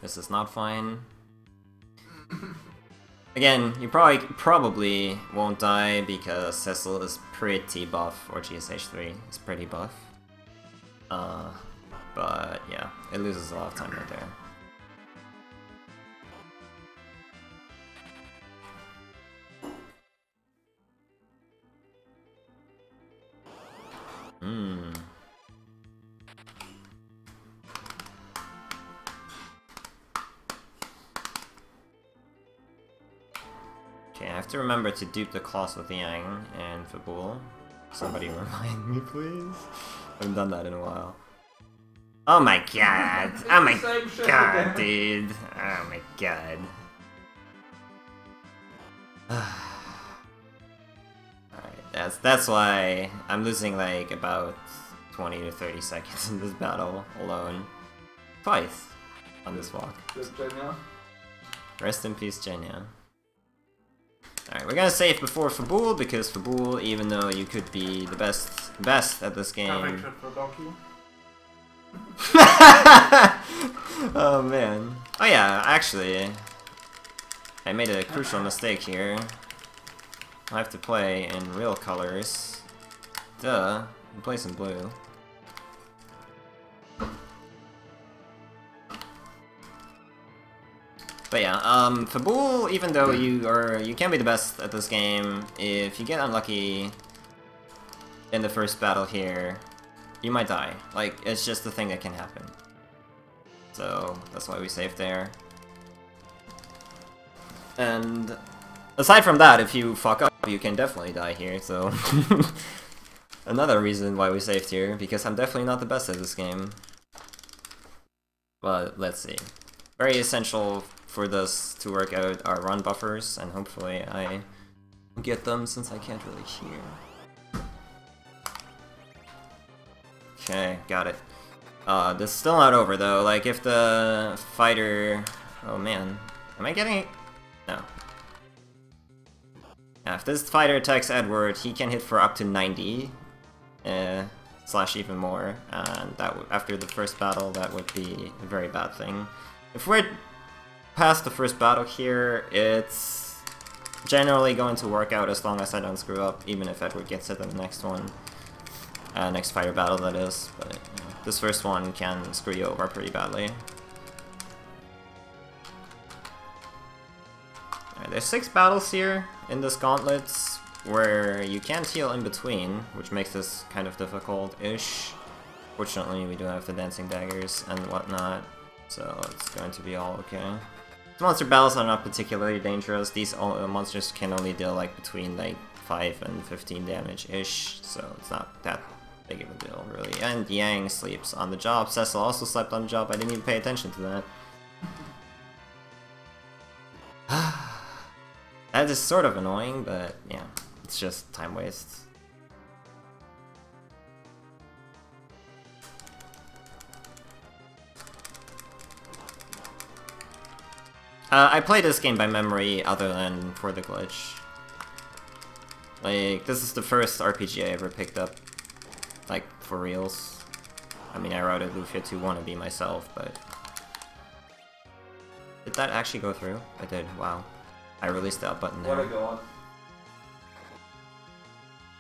This is not fine. Again, you probably won't die because Cecil is pretty buff, or GSH 3 is pretty buff. But yeah, it loses a lot of time right there. Okay, I have to remember to dupe the claws with Yang and Fabul. Somebody remind me, please. I haven't done that in a while. Oh my god! Oh my god, dude! Oh my god. Alright, that's why I'm losing like about 20 to 30 seconds in this battle alone. Twice on this walk. Rest in peace, Genya. Alright, we're gonna save before Fabul, because Fabul, even though you could be the best at this game... Oh man. Oh yeah, actually, I made a crucial mistake here. I have to play in real colors. Duh, he plays in blue. But yeah, Fabul, even though you can be the best at this game, if you get unlucky in the first battle here, you might die. Like, it's just a thing that can happen. So, that's why we saved there. And aside from that, if you fuck up, you can definitely die here, so... Another reason why we saved here, because I'm definitely not the best at this game. But, let's see. Very essential for this to work out are run buffers, and hopefully I get them since I can't really hear. Okay, got it. This is still not over though, like if the fighter... Oh man, am I getting... No. If this fighter attacks Edward, he can hit for up to 90, slash even more, and that after the first battle, that would be a very bad thing. If we're past the first battle here, it's generally going to work out as long as I don't screw up, even if Edward gets hit in the next one. Next fighter battle, that is, but you know, this first one can screw you over pretty badly. Alright, there's 6 battles here in this gauntlets, where you can't heal in between, which makes this kind of difficult-ish. Fortunately, we do have the dancing daggers and whatnot, so it's going to be all okay. The monster battles are not particularly dangerous. These monsters can only deal like between like 5 and 15 damage-ish, so it's not that big of a deal, really. And Yang sleeps on the job. Cecil also slept on the job. I didn't even pay attention to that. That is sort of annoying, but yeah, it's just time waste. I played this game by memory other than for the glitch. Like, this is the first RPG I ever picked up, like, for reals. I mean, I wrote a Lufia 2 wannabe myself, but... Did that actually go through? I did, wow. I released the up button there. What a god.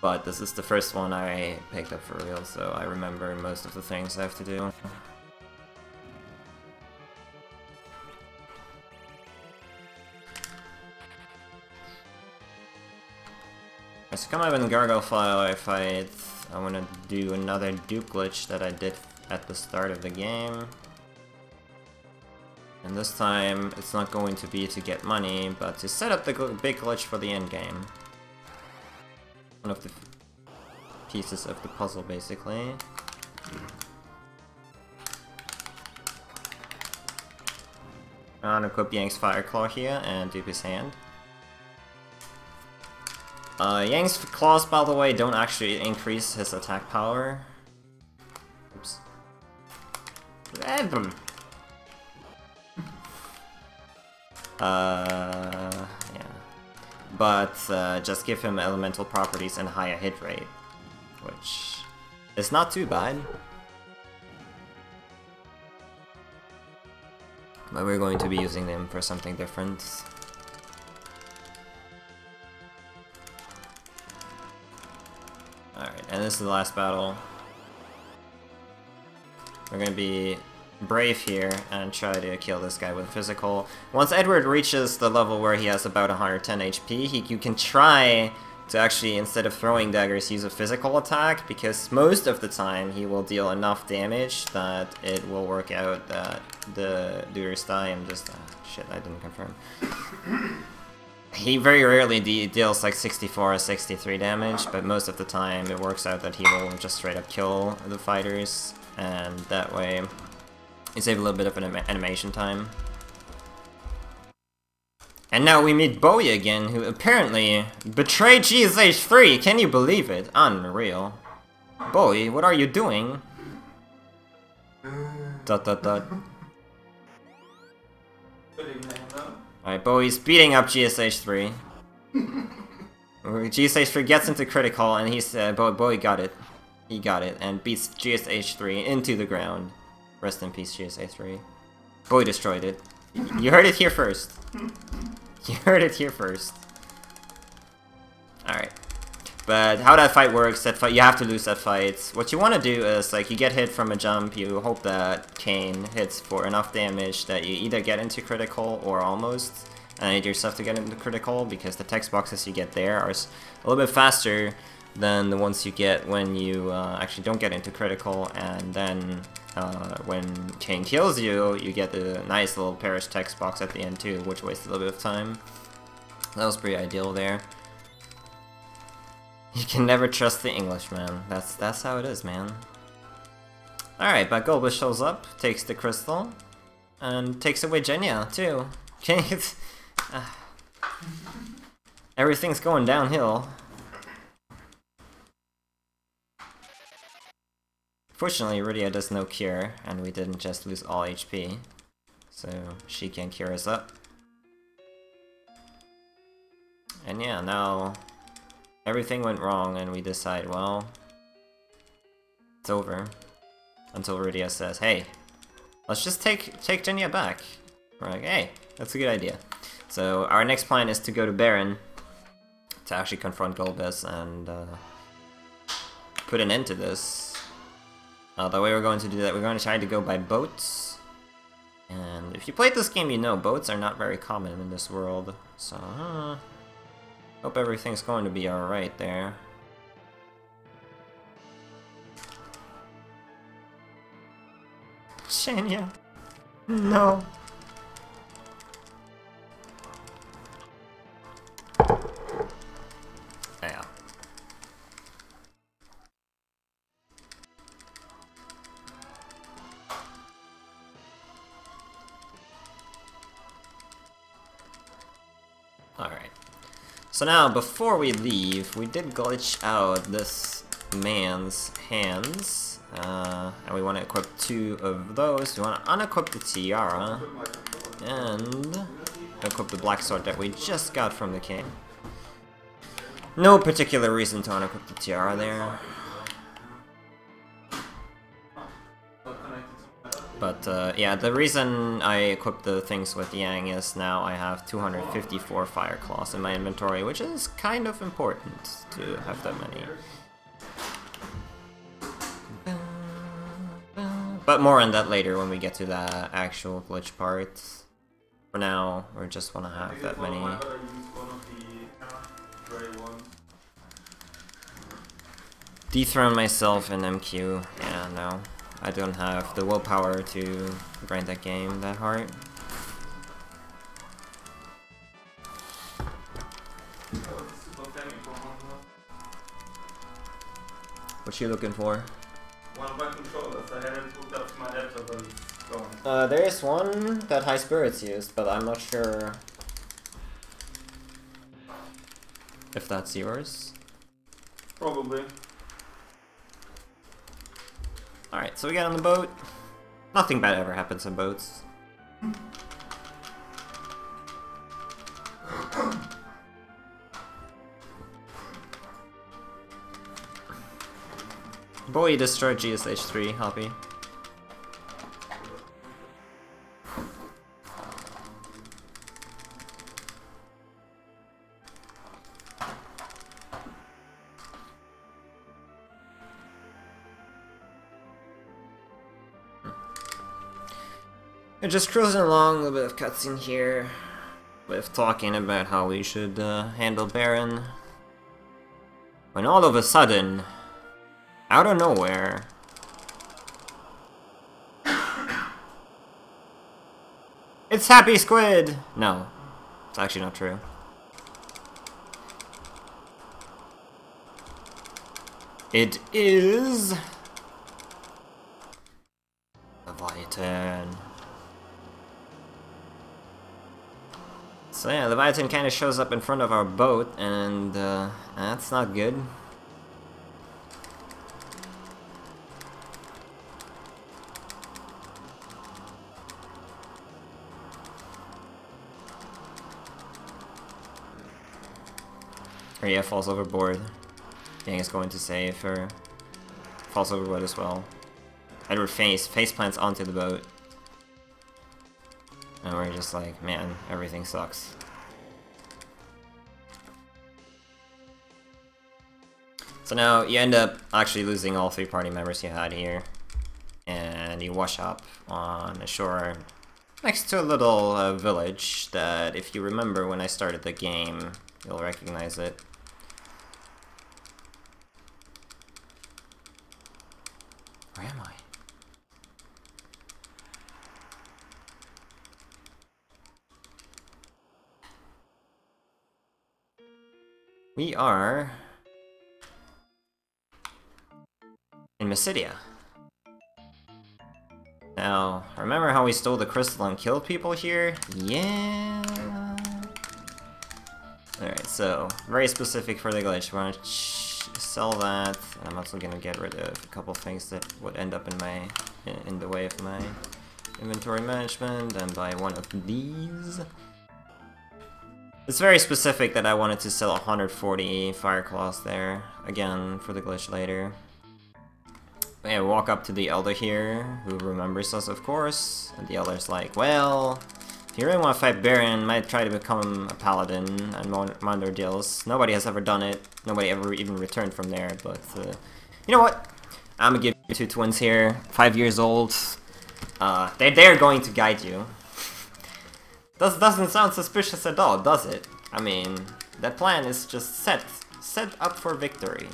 But this is the first one I picked up for real, so I remember most of the things I have to do. So come up in the Gargoyle File fight, I want to do another dupe glitch that I did at the start of the game. And this time, it's not going to be to get money, but to set up the big glitch for the end game. One of the pieces of the puzzle, basically. Unequip Yang's Fire Claw here and dupe his hand. Yang's claws, by the way, don't actually increase his attack power. Oops. Yeah. But just give him elemental properties and higher hit rate, which is not too bad. But we're going to be using them for something different. Alright, and this is the last battle. We're gonna be brave here and try to kill this guy with physical. Once Edward reaches the level where he has about 110 HP, you can try to actually, instead of throwing daggers, use a physical attack, because most of the time he will deal enough damage that it will work out that the Durers die and just... shit, I didn't confirm. He very rarely deals like 64 or 63 damage, but most of the time it works out that he will just straight up kill the fighters, and that way you save a little bit of an animation time. And now we meet Bowie again, who apparently betrayed GSH 3! Can you believe it? Unreal. Bowie, what are you doing? Dot dot dot. Alright, Bowie's beating up GSH 3. GSH 3 gets into critical, and he's Bowie got it. He got it, and beats GSH 3 into the ground. Rest in peace, GSH 3. Bowie destroyed it. You heard it here first. You heard it here first. Alright. But how that fight works, you have to lose that fight. What you want to do is, like, you get hit from a jump, you hope that Kane hits for enough damage that you either get into critical or almost, and you need yourself to get into critical, because the text boxes you get there are a little bit faster than the ones you get when you actually don't get into critical, and then when Kane kills you, you get the nice little parish text box at the end too, which wastes a little bit of time. That was pretty ideal there. You can never trust the English, man. That's how it is, man. Alright, but Golbus shows up, takes the crystal, and takes away Genya, too. Everything's going downhill. Fortunately, Rydia does no cure, and we didn't just lose all HP, so she can cure us up. And yeah, now everything went wrong and we decide, well, it's over. Until Rydia says, hey, let's just take Genya back. We're like, hey, that's a good idea. So our next plan is to go to Baron to actually confront Golbez and put an end to this. The way we're going to do that, we're going to try to go by boats. And if you played this game, you know boats are not very common in this world. So, hope everything's going to be alright there. Genya. No. Yeah. Alright. So now, before we leave, we did glitch out this man's hands. And we want to equip 2 of those. We want to unequip the tiara and equip the black sword that we just got from the king. No particular reason to unequip the tiara there. But yeah, the reason I equipped the things with Yang is now I have 254 fire claws in my inventory, which is kind of important to have that many. But more on that later when we get to the actual glitch part. For now, we just want to have that many. Dethrone myself in MQ. Yeah, no. I don't have the willpower to grind that game that hard. What you looking for? One of my controllers, I haven't hooked up to my laptop, but it's gone. There is one that High Spirits used, but I'm not sure if that's yours. Probably. Alright, so we get on the boat. Nothing bad ever happens on boats. Boy, you destroyed GSH 3, Hoppy. We're just cruising along, a little bit of cutscene here, with talking about how we should handle Baron. When all of a sudden, out of nowhere, it's Happy Squid! No, it's actually not true. It is Leviathan. So yeah, Leviathan kind of shows up in front of our boat, and that's not good. Rhea falls overboard. Yang is going to save her. Falls overboard as well. Edward face plants onto the boat. And we're just like, man, everything sucks. So now you end up actually losing all 3 party members you had here. And you wash up on a shore next to a little village that, if you remember when I started the game, you'll recognize it. Where am I? We are in Mysidia. Now, remember how we stole the crystal and killed people here? Yeah. Alright, so, very specific for the glitch. We're gonna sell that. I'm also gonna get rid of a couple things that would end up in the way of my inventory management, and buy one of these. It's very specific that I wanted to sell 140 Fire Claws there, again, for the glitch later. But yeah, we walk up to the Elder here, who remembers us, of course, and the Elder's like, well, if you really want to fight Baron, might try to become a Paladin and monitor deals. Nobody has ever done it, nobody ever even returned from there, but, you know what? I'm gonna give you 2 twins here, 5 years old. They're going to guide you. Doesn't sound suspicious at all, does it? I mean, that plan is just set up for victory.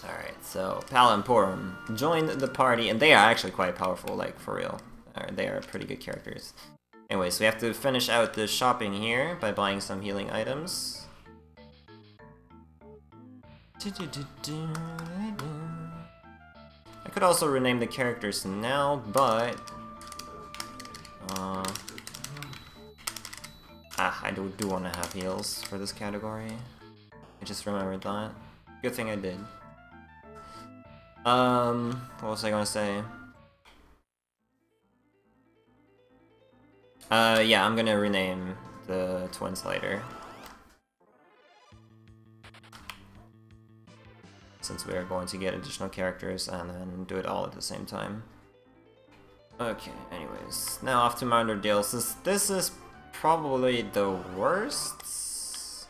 Alright, so Pal and Porum joined the party, and they are actually quite powerful, like, for real. They are pretty good characters. Anyways, we have to finish out the shopping here by buying some healing items. I could also rename the characters now, but... I do want to have heals for this category. I just remembered that. Good thing I did. What was I gonna say? Yeah, I'm gonna rename the twins later. Since we are going to get additional characters and then do it all at the same time. Okay, anyways. Now off to Mounder Deals. This is probably the worst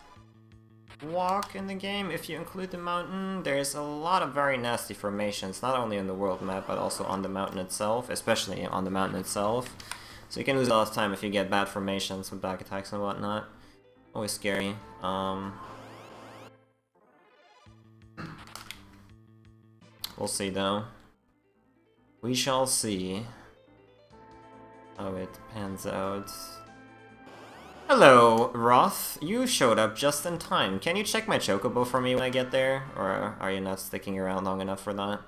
walk in the game, if you include the mountain. There's a lot of very nasty formations, not only on the world map, but also on the mountain itself, especially on the mountain itself. So you can lose a lot of time if you get bad formations with back attacks and whatnot. Always scary. We'll see though. We shall see how it pans out. Hello, Roth. You showed up just in time. Can you check my chocobo for me when I get there? Or are you not sticking around long enough for that?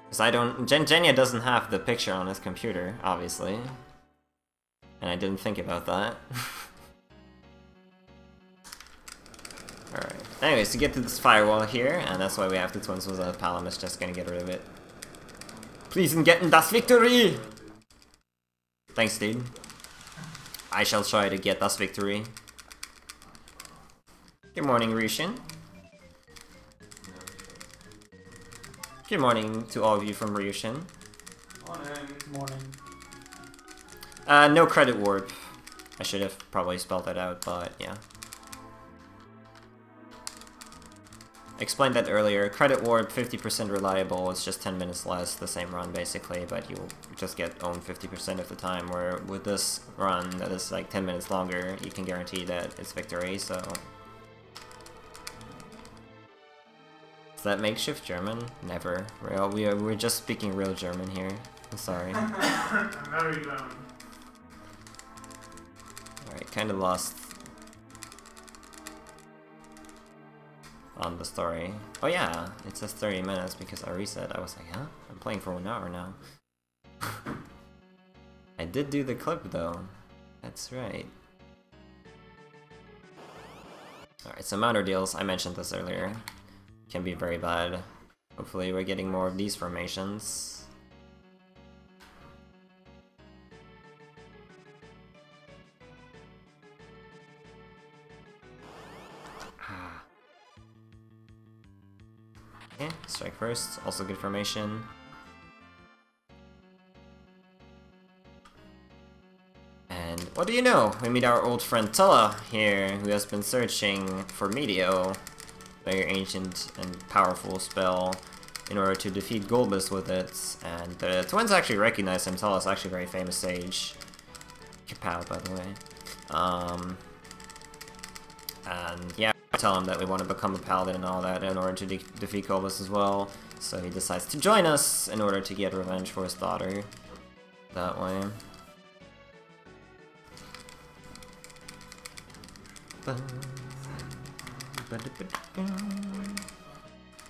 Because I don't... Genya doesn't have the picture on his computer, obviously. And I didn't think about that. Alright. Anyways, to get to this firewall here, and that's why we have the twins, was Palom is just gonna get rid of it. Please and get in das victory! Thanks, dude. I shall try to get das victory. Good morning, Ryushin. Good morning to all of you from Ryushin. Morning. No credit warp. I should have probably spelled that out, but yeah. Explained that earlier. Credit warp, 50% reliable, it's just 10 minutes less, the same run basically, but you just get owned 50% of the time, where with this run that is like 10 minutes longer, you can guarantee that it's victory, so... Is that makeshift German? Never. We're just speaking real German here. I'm sorry. I'm very German. Alright, kinda lost on the story. Oh yeah, it says 30 minutes because I reset. I was like, huh? I'm playing for 1 hour now. I did do the clip though. That's right. Alright, so Mounder Deals, I mentioned this earlier, can be very bad. Hopefully we're getting more of these formations. Okay, strike first, also good formation. And what do you know? We meet our old friend Tulla here, who has been searching for Medio, very ancient and powerful spell, in order to defeat Golbus with it. And the twins actually recognize him. Tulla's actually a very famous sage. Kapow, by the way. And yeah, I tell him that we want to become a paladin and all that in order to defeat Golbus as well. So he decides to join us in order to get revenge for his daughter. That way.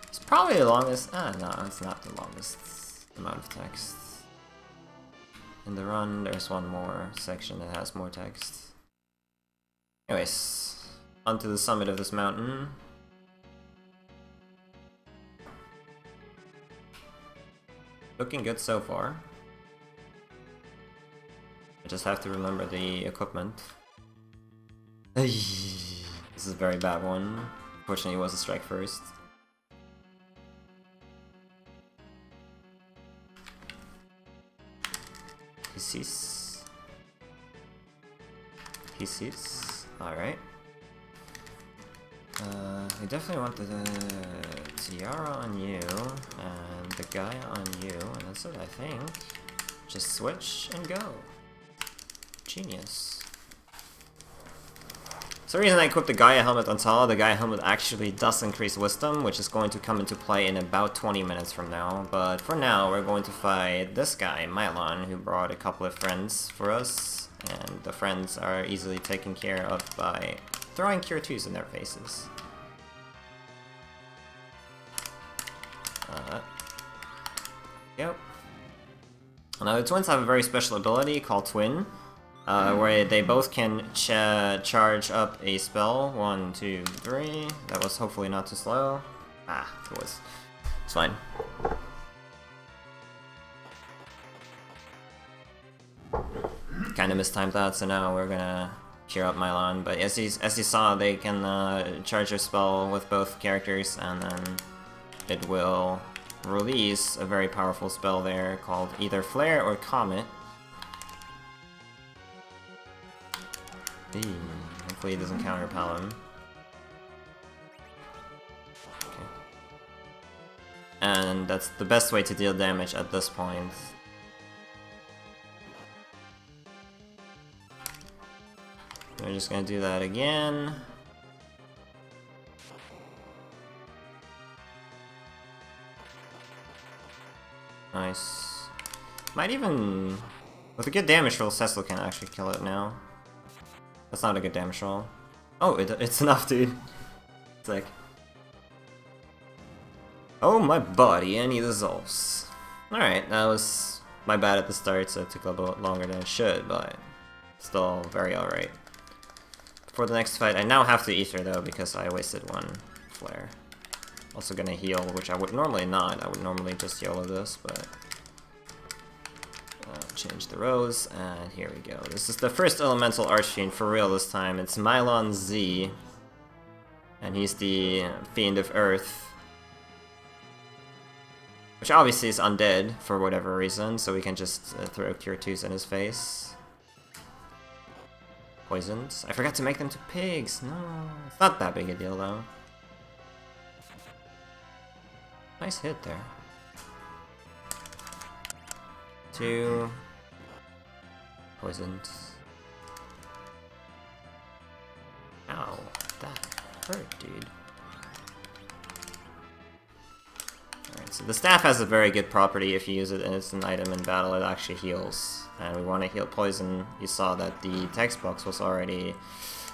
It's probably the longest. No, it's not the longest amount of text. In the run, there's one more section that has more text. Anyways, onto the summit of this mountain. Looking good so far. just have to remember the equipment. This is a very bad one. Fortunately, it was a strike first. He sees. He sees. Alright. We definitely want the tiara on you, and the Gaia on you, and that's it, I think. Just switch and go. Genius. So the reason I equipped the Gaia helmet on Tala, the Gaia helmet actually does increase wisdom, which is going to come into play in about 20 minutes from now. But for now, we're going to fight this guy, Mylon, who brought a couple of friends for us. And the friends are easily taken care of by throwing Cure 2s in their faces. Yep. Now the twins have a very special ability called Twin, where they both can charge up a spell. 1, 2, 3. That was hopefully not too slow. Ah, it was. It's fine. Kinda mistimed that, so now we're gonna cheer up Mylon. But as you saw, they can charge their spell with both characters, and then it will release a very powerful spell there called either Flare or Comet. Hopefully it doesn't counterpel him. Okay. And that's the best way to deal damage at this point. We're just gonna do that again. Nice. Might even... With a good damage roll, Cecil can actually kill it now. That's not a good damage roll. Oh, it's enough, dude. It's like... Oh, my body, and he dissolves. Alright, that was my bad at the start, so it took a little bit longer than it should, but... Still very alright. For the next fight, I now have to Ether, though, because I wasted one flare. Also gonna heal, which I would normally not. I would normally just YOLO this, but... change the rows, and here we go. This is the first elemental Archfiend for real this time. It's Mylon Z. And he's the Fiend of Earth. Which obviously is undead, for whatever reason, so we can just throw Cure 2s in his face. Poisoned. I forgot to make them to pigs! No, it's not that big a deal, though. Nice hit there. 2. Poisoned. Ow, that hurt, dude. Alright, so the staff has a very good property. If you use it as an item in battle, it actually heals. And we want to heal poison. You saw that the text box was already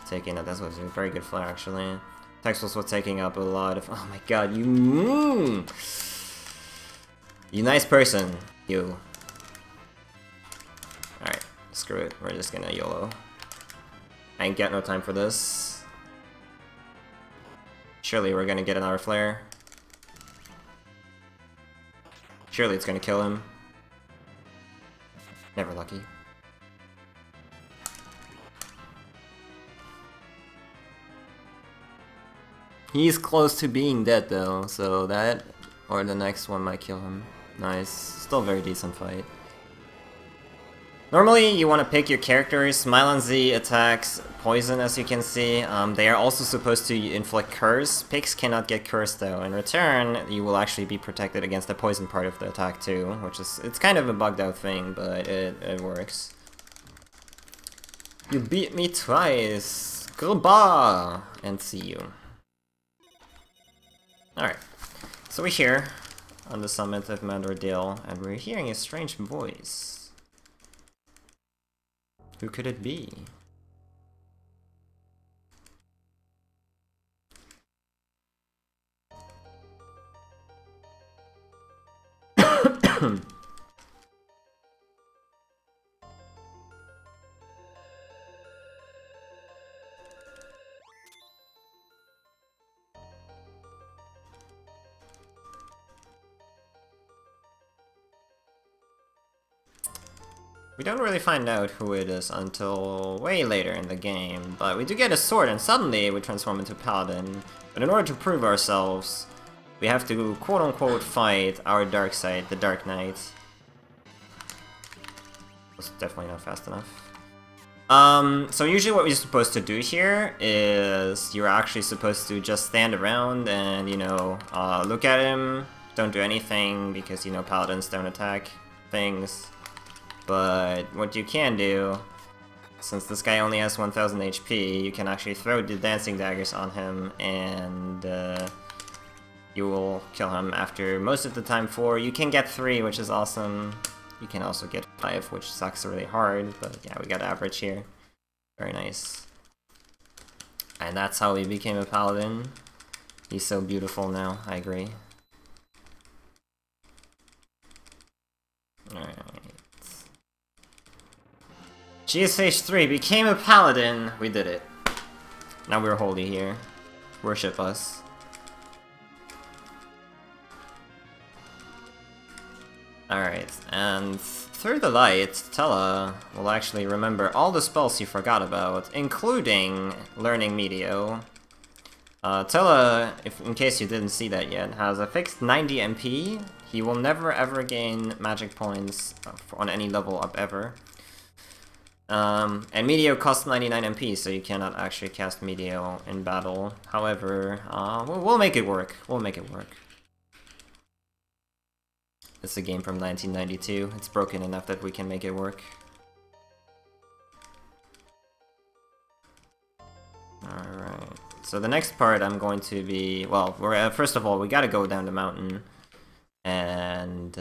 taking up. That was a very good flare, actually. Text box was taking up a lot of... Oh my god, you... You nice person, you. Alright, screw it. We're just gonna YOLO. I ain't got no time for this. Surely we're gonna get another flare. Surely it's gonna kill him. Never lucky. He's close to being dead though, so that or the next one might kill him. Nice. Still very decent fight. Normally, you want to pick your characters. Mylon Z attacks poison, as you can see. They are also supposed to inflict curse. Pigs cannot get cursed, though. In return, you will actually be protected against the poison part of the attack, too. Which is... It's kind of a bugged out thing, but it works. You beat me twice! Goodbye! And see you. Alright. So we're here on the summit of Mandordale, and we're hearing a strange voice. Who could it be? We don't really find out who it is until way later in the game, but we do get a sword and suddenly we transform into Paladin. But in order to prove ourselves, we have to quote-unquote fight our dark side, the Dark Knight. Was definitely not fast enough. So usually what we're supposed to do here is you're actually supposed to just stand around and, you know, look at him, don't do anything because, you know, Paladins don't attack things. But what you can do, since this guy only has 1000 HP, you can actually throw the dancing daggers on him and you will kill him after most of the time 4. You can get 3, which is awesome. You can also get 5, which sucks really hard, but yeah, we got average here. Very nice. And that's how we became a Paladin. He's so beautiful now, I agree. Alright. GSH 3 became a Paladin! We did it. Now we're holy here. Worship us. Alright, and through the light, Tella will actually remember all the spells he forgot about, including learning Meteo. Tella, in case you didn't see that yet, has a fixed 90 MP. He will never ever gain magic points on any level up ever. And Meteo costs 99 MP, so you cannot actually cast Meteo in battle. However, we'll make it work. We'll make it work. It's a game from 1992. It's broken enough that we can make it work. Alright. So the next part I'm going to be... Well, first of all, we gotta go down the mountain. And...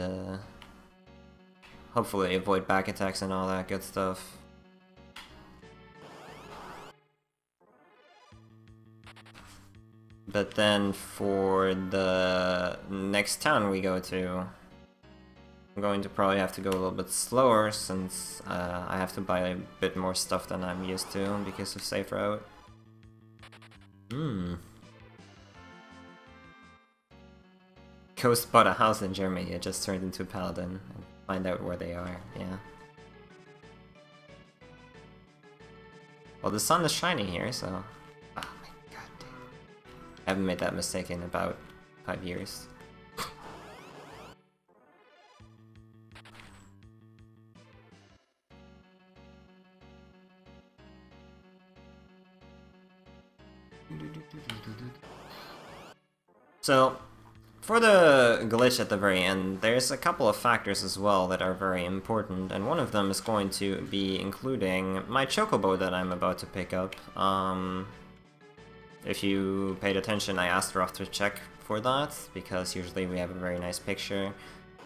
hopefully avoid back attacks and all that good stuff. But then for the next town we go to, I'm going to probably have to go a little bit slower since I have to buy a bit more stuff than I'm used to because of safe route. Coast bought a house in Germany, it just turned into a Paladin, and find out where they are, yeah. Well, the sun is shining here, so... I haven't made that mistake in about 5 years. So, for the glitch at the very end, there's a couple of factors as well that are very important, and one of them is going to be including my chocobo that I'm about to pick up. If you paid attention, I asked Roth to check for that, because usually we have a very nice picture.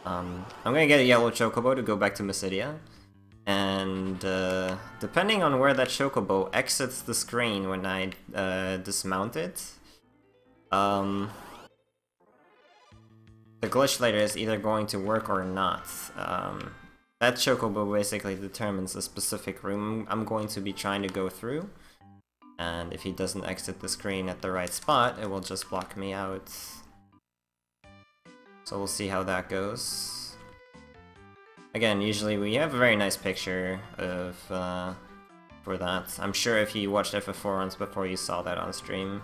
I'm gonna get a yellow chocobo to go back to Mysidia, and depending on where that chocobo exits the screen when I dismount it, the glitch later is either going to work or not. That chocobo basically determines the specific room I'm going to be trying to go through. And if he doesn't exit the screen at the right spot, it will just block me out. So we'll see how that goes. Again, usually we have a very nice picture of for that. I'm sure if you watched FF4 runs before you saw that on stream.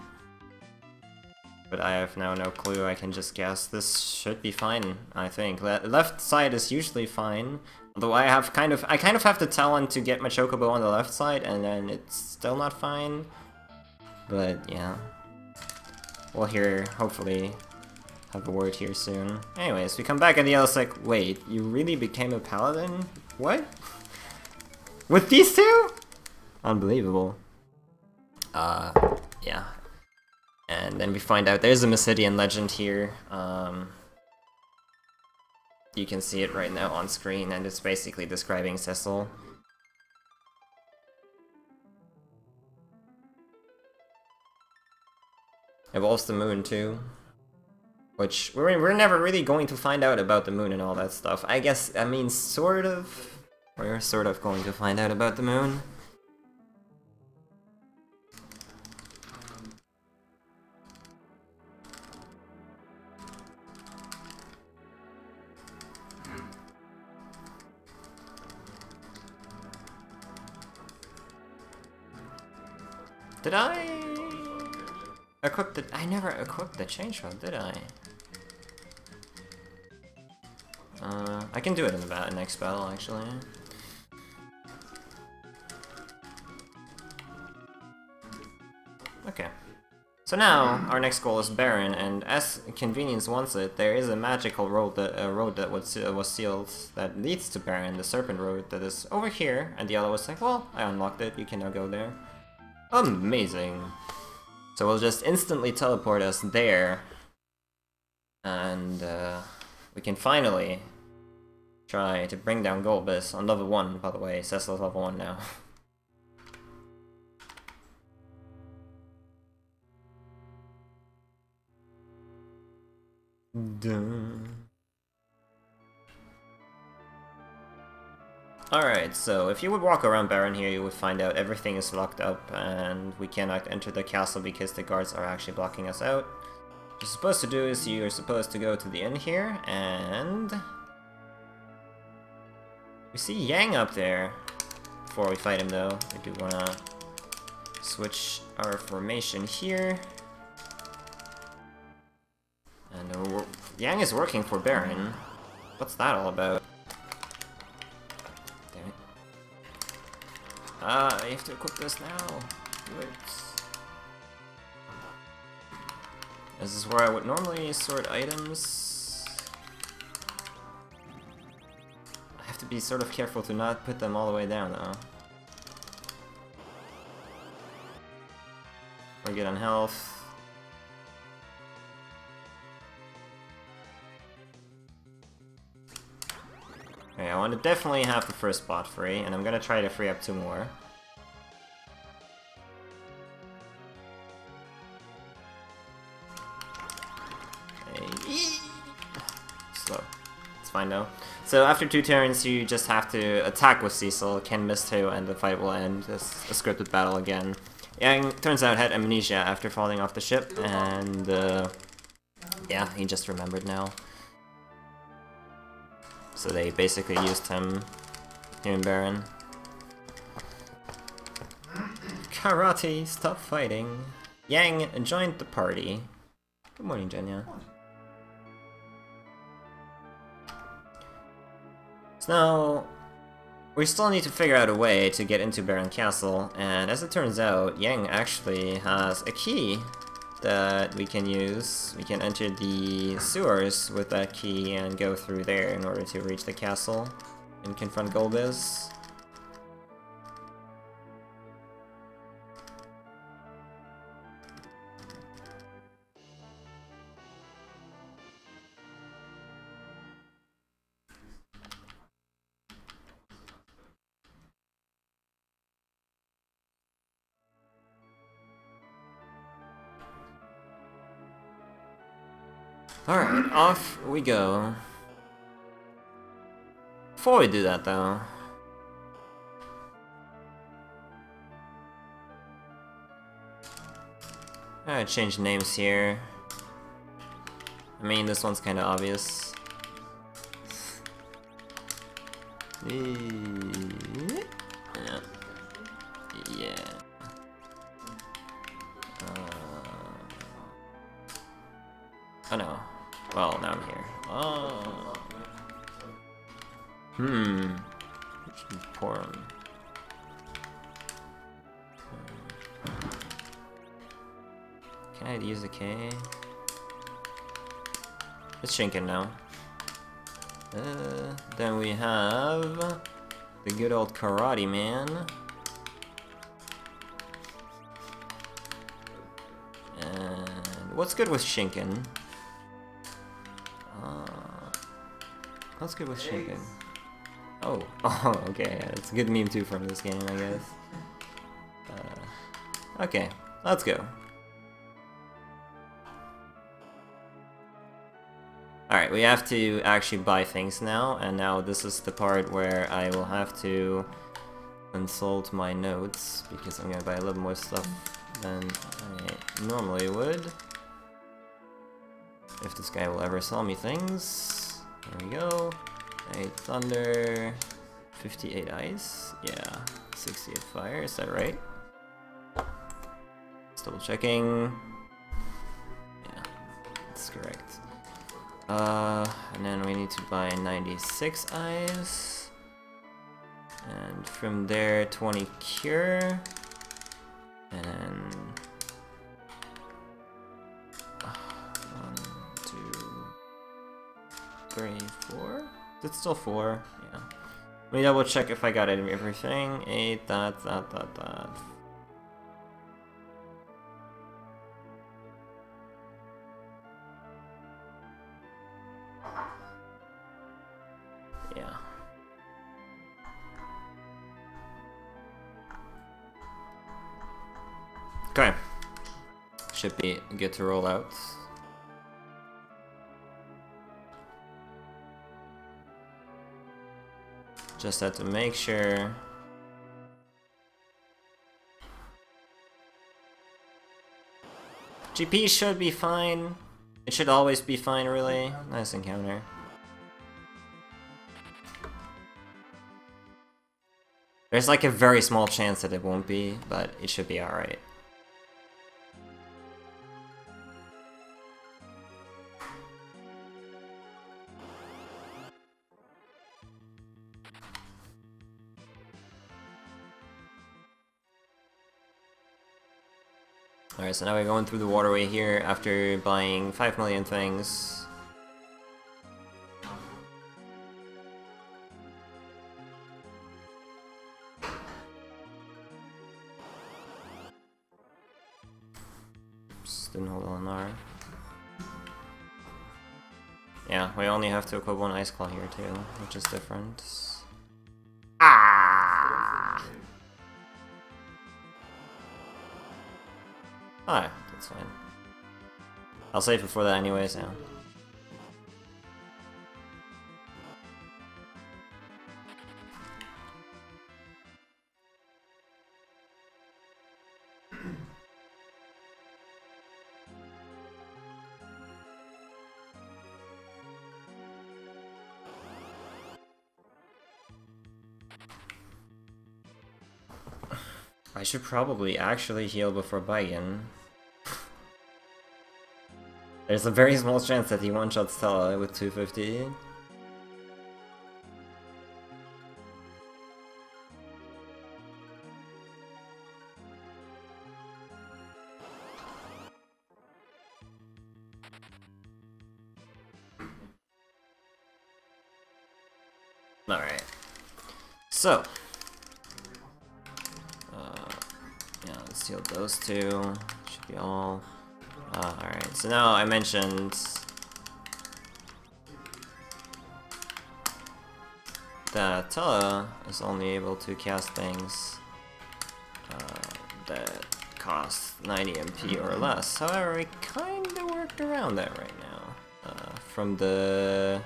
But I have now no clue, I can just guess. This should be fine, I think. Left side is usually fine. Although I kind of have the talent to get my chocobo on the left side, and then it's still not fine. But yeah, we'll hopefully have a word here soon. Anyways, we come back and the other's like, wait, you really became a paladin? What? With these two? Unbelievable. Yeah. And then we find out there's a Mysidian legend here. You can see it right now on screen, and it's basically describing Cecil. Evolves the moon too. Which, we're never really going to find out about the moon and all that stuff. I guess, I mean, sort of. We're sort of going to find out about the moon. Did I equip the... I never equipped the change rod, did I? I can do it in the next battle, actually. Okay. So now, our next goal is Baron, and as convenience wants it, there is a magical road that was sealed that leads to Baron, the Serpent Road, that is over here, and the other was like, well, I unlocked it, you can now go there. Amazing! So we'll just instantly teleport us there, and we can finally try to bring down Golbus on level 1, by the way. Cecil's level 1 now. Alright, so if you would walk around Baron here, you would find out everything is locked up and we cannot enter the castle because the guards are actually blocking us out. What you're supposed to do is you're supposed to go to the inn here, and we see Yang up there. Before we fight him though, we do wanna switch our formation here. And Yang is working for Baron. What's that all about? Damn it. I have to equip this now. Do it. This is where I would normally sort items. I have to be sort of careful to not put them all the way down though. Or get on health. Okay, I want to definitely have the first spot free, and I'm gonna try to free up 2 more. Slow. It's fine though. So after 2 turns, you just have to attack with Cecil, can miss 2, and the fight will end. It's a scripted battle again. Yang, turns out, had amnesia after falling off the ship, and yeah, he just remembered now. So they basically used him here in Baron. Karate, stop fighting. Yang joined the party. Good morning, Jenya. So now, we still need to figure out a way to get into Baron Castle, and as it turns out, Yang actually has a key that we can use. We can enter the sewers with that key and go through there in order to reach the castle and confront Golbez. Alright, off we go. Before we do that though, I gotta change names here. I mean, this one's kinda obvious. Yeah. Yeah. Oh no. Well, now I'm here. Oh. Pour him. Can I use a K? It's Shinken now. Then we have the good old Karate Man. And what's good with Shinken? What's good with Shinken? Oh, okay, it's a good meme too from this game, I guess. Okay, let's go. Alright, we have to actually buy things now, and now this is the part where I will have to consult my notes, because I'm gonna buy a little more stuff than I normally would. If this guy will ever sell me things. There we go. 8 thunder, 58 ice. Yeah, 68 fire. Is that right? double checking. Yeah, that's correct. And then we need to buy 96 eyes. And from there, 20 cure. And then 1, 2, 3, 4. Is it still 4? Yeah. Let me double check if I got everything. 8, that. Yeah. Okay. Should be good to roll out. Just have to make sure. GP should be fine. It should always be fine, really. Nice encounter. There's like a very small chance that it won't be, but it should be alright. Alright, so now we're going through the waterway here after buying 5 million things. Oops, didn't hold on R. Yeah, we only have to equip 1 Ice Claw here too, which is different. Ah! Alright, that's fine. I'll save it for that anyways, yeah. I should probably actually heal before buying. There's a very small chance that he one-shots Stella with 250. Alright. So. Yeah, let's heal those two. Should be all. Alright, so now I mentioned that Tella is only able to cast things that cost 90 MP or less. However, we kinda worked around that right now. From the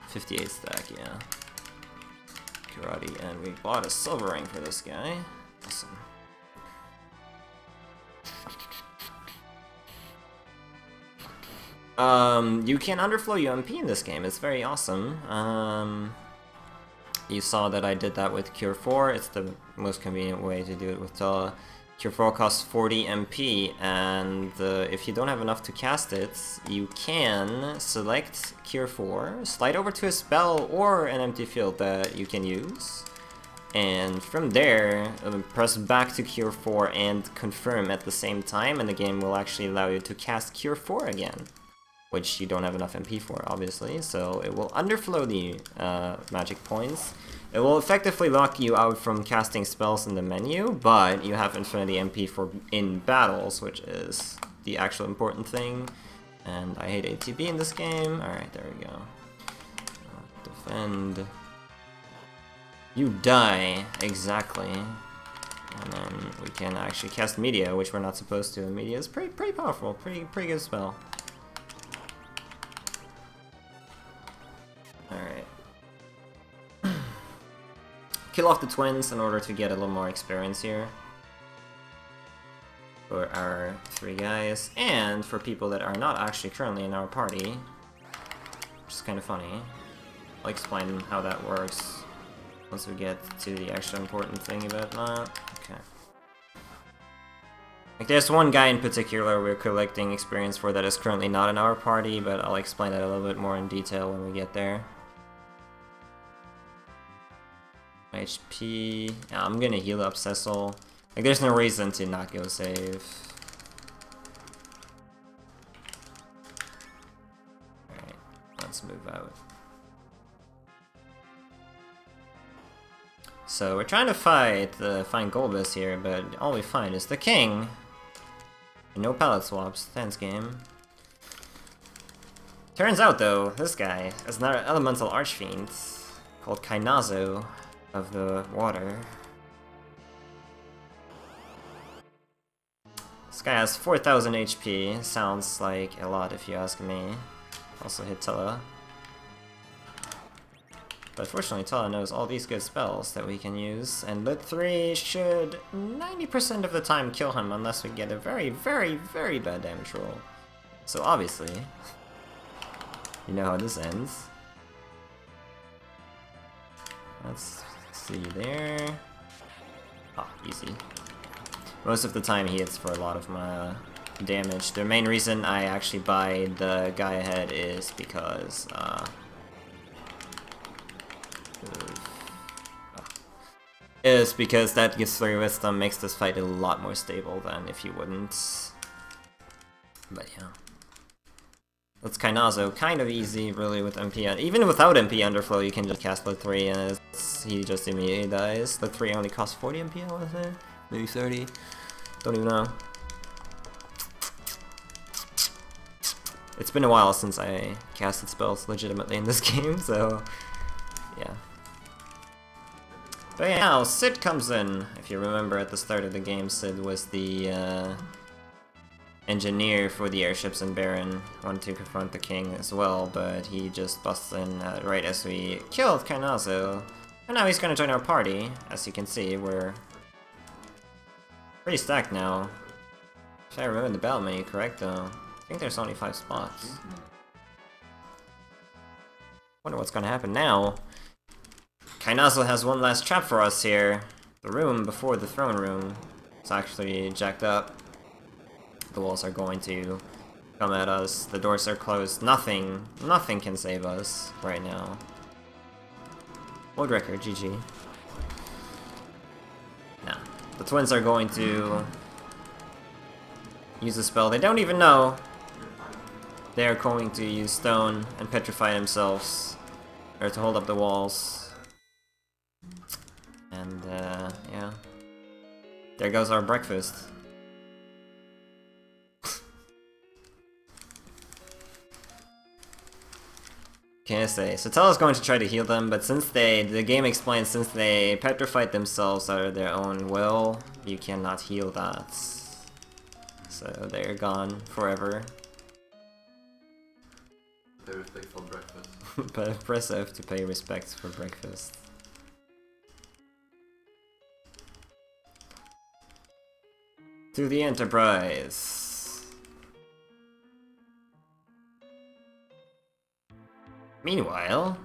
58 stack, yeah. Karate, and we bought a silver ring for this guy. Awesome. You can underflow UMP in this game, it's very awesome. You saw that I did that with Cure 4, it's the most convenient way to do it with Tella. Cure 4 costs 40 MP, and if you don't have enough to cast it, you can select Cure 4, slide over to a spell or an empty field that you can use, and from there, press back to Cure 4 and confirm at the same time, and the game will actually allow you to cast Cure 4 again. Which you don't have enough MP for, obviously, so it will underflow the magic points. It will effectively lock you out from casting spells in the menu, but you have infinity MP for in battles, which is the actual important thing. And I hate ATB in this game. Alright, there we go. Defend. You die, exactly. And then we can actually cast Media, which we're not supposed to, and Media is pretty powerful, pretty good spell. Alright. Kill off the twins in order to get a little more experience here. For our 3 guys, and for people that are not actually currently in our party. Which is kind of funny. I'll explain how that works once we get to the actual important thing about that. Okay. Like, there's one guy in particular we're collecting experience for that is currently not in our party, but I'll explain that a little bit more in detail when we get there. HP... Yeah, I'm gonna heal up Cecil. Like, there's no reason to not go save. Alright, let's move out. So, we're trying to find Golbus here, but all we find is the king. And no palette swaps, thanks game. Turns out though, this guy is another elemental archfiend called Kainazo of the water. This guy has 4000 HP, sounds like a lot if you ask me. Also hit Tella. But fortunately Tella knows all these good spells that we can use, and Lit 3 should 90% of the time kill him unless we get a very, very, very bad damage roll. So obviously, you know how this ends. Let's see there. Ah, easy. Most of the time he hits for a lot of my damage. The main reason I actually buy the guy ahead is because that gives 3 wisdom, makes this fight a lot more stable than if you wouldn't. But yeah. That's Kainazo, kind of easy really with MP. Even without MP Underflow you can just cast Lit 3 and he just immediately dies. Lit 3 only costs 40 MP I wanna say? Maybe 30? Don't even know. It's been a while since I casted spells legitimately in this game, so yeah. But yeah, now Sid comes in. If you remember at the start of the game, Sid was the engineer for the airships in Baron, wanted to confront the king as well, but he just busts in right as we killed Kainazo. And now he's gonna join our party. As you can see, we're pretty stacked now. If I remember the battle menu correct though, I think there's only 5 spots. Wonder what's gonna happen now. Kainazo has one last trap for us here. The room before the throne room. It's actually jacked up. The walls are going to come at us. The doors are closed. Nothing can save us right now. World record, GG. Now, the twins are going to use a spell they don't even know. They are going to use stone and petrify themselves, or to hold up the walls. And yeah, there goes our breakfast. Can I say? So Tella's going to try to heal them, but since the game explains since they petrified themselves out of their own will, you cannot heal that. So they're gone forever. Pay respect for breakfast. But press F to pay respects for breakfast. To the Enterprise. Meanwhile...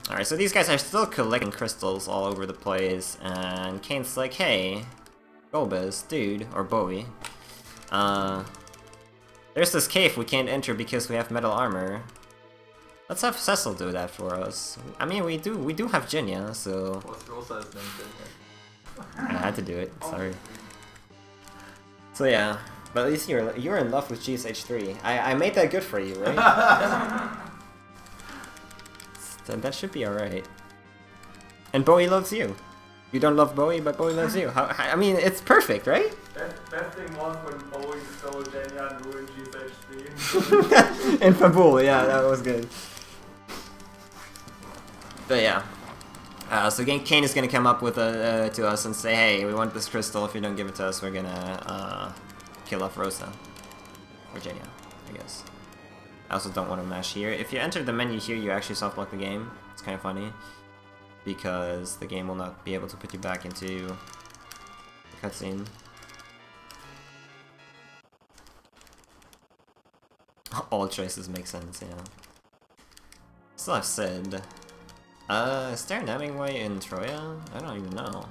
Alright, so these guys are still collecting crystals all over the place, and Kane's like, hey, Golbez, dude, or Bowie, there's this cave we can't enter because we have metal armor. Let's have Cecil do that for us. I mean, we do have Jinya, so... What's Rosa's name? I had to do it, sorry. So yeah, but at least you're in love with GSH 3. I made that good for you, right? So that should be alright. And Bowie loves you. You don't love Bowie, but Bowie loves you. I mean, it's perfect, right? Best thing was when Bowie stole Jenya and ruined GSH 3. And Fabul, yeah, that was good. But yeah. So Kane is gonna come up with to us and say, hey, we want this crystal, if you don't give it to us, we're gonna kill off Rosa. Or Jenya, I guess. I also don't want to mash here. If you enter the menu here, you actually soft lock the game. It's kind of funny. Because the game will not be able to put you back into the cutscene. All choices make sense, yeah. Still have Sid. Is there an Hemingway in Troya? I don't even know.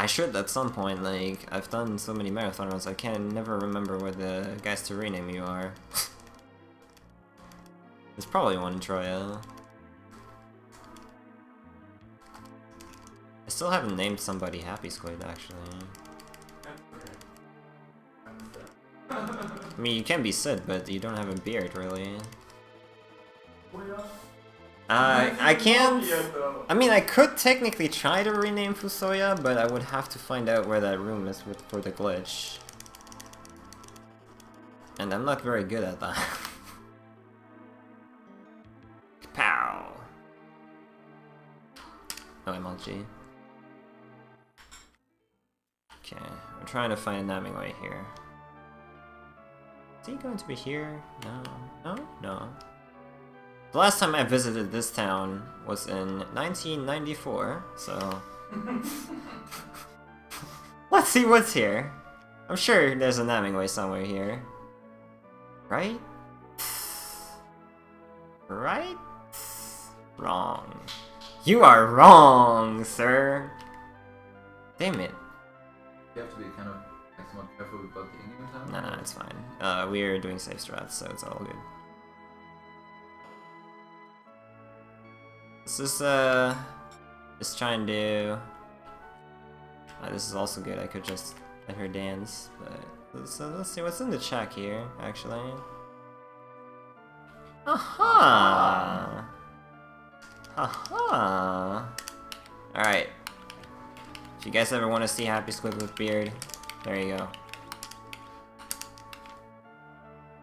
I should at some point, like, I've done so many marathon runs, I can never remember where the guys to rename you are. There's probably one in Troya. I still haven't named somebody Happy Squid, actually. I mean, you can be Sid, but you don't have a beard, really. I can't... I mean, I could technically try to rename Fusoya, but I would have to find out where that room is for the glitch. And I'm not very good at that. Pow! Oh, MLG. Okay, I'm trying to find a naming way here. Is he going to be here? No. No? No. The last time I visited this town was in 1994, so... Let's see what's here. I'm sure there's a naming way somewhere here. Right? Right? Wrong. You are wrong, sir! Damn it. You have to be kind of like somewhat careful about the English time. Nah, it's fine. We're doing safe strats, so it's all good. This is, just trying to... this is also good, I could just let her dance, but... let's see what's in the chat here, actually. Aha! Aha! Alright. If you guys ever want to see Happy Squid with beard, there you go.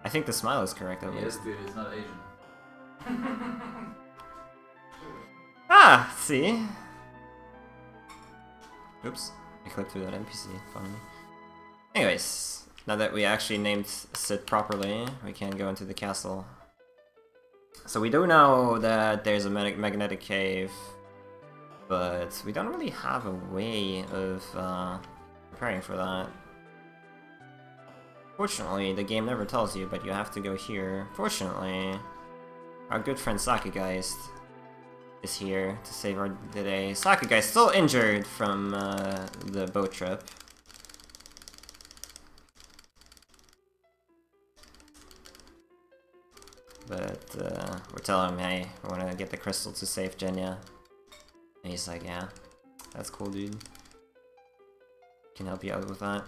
I think the smile is correct, at least. Yes, beard is not Asian. Ah! See? Oops. I clicked through that NPC, funny. Anyways, now that we actually named Sid properly, we can go into the castle. So we do know that there's a magnetic cave, but we don't really have a way of preparing for that. Fortunately, the game never tells you, but you have to go here. Fortunately, our good friend Sakugeist is here to save our day. Sakugeist still injured from the boat trip. But we're telling him, hey, we want to get the crystal to save Genya. And he's like, yeah, that's cool, dude. Can help you out with that.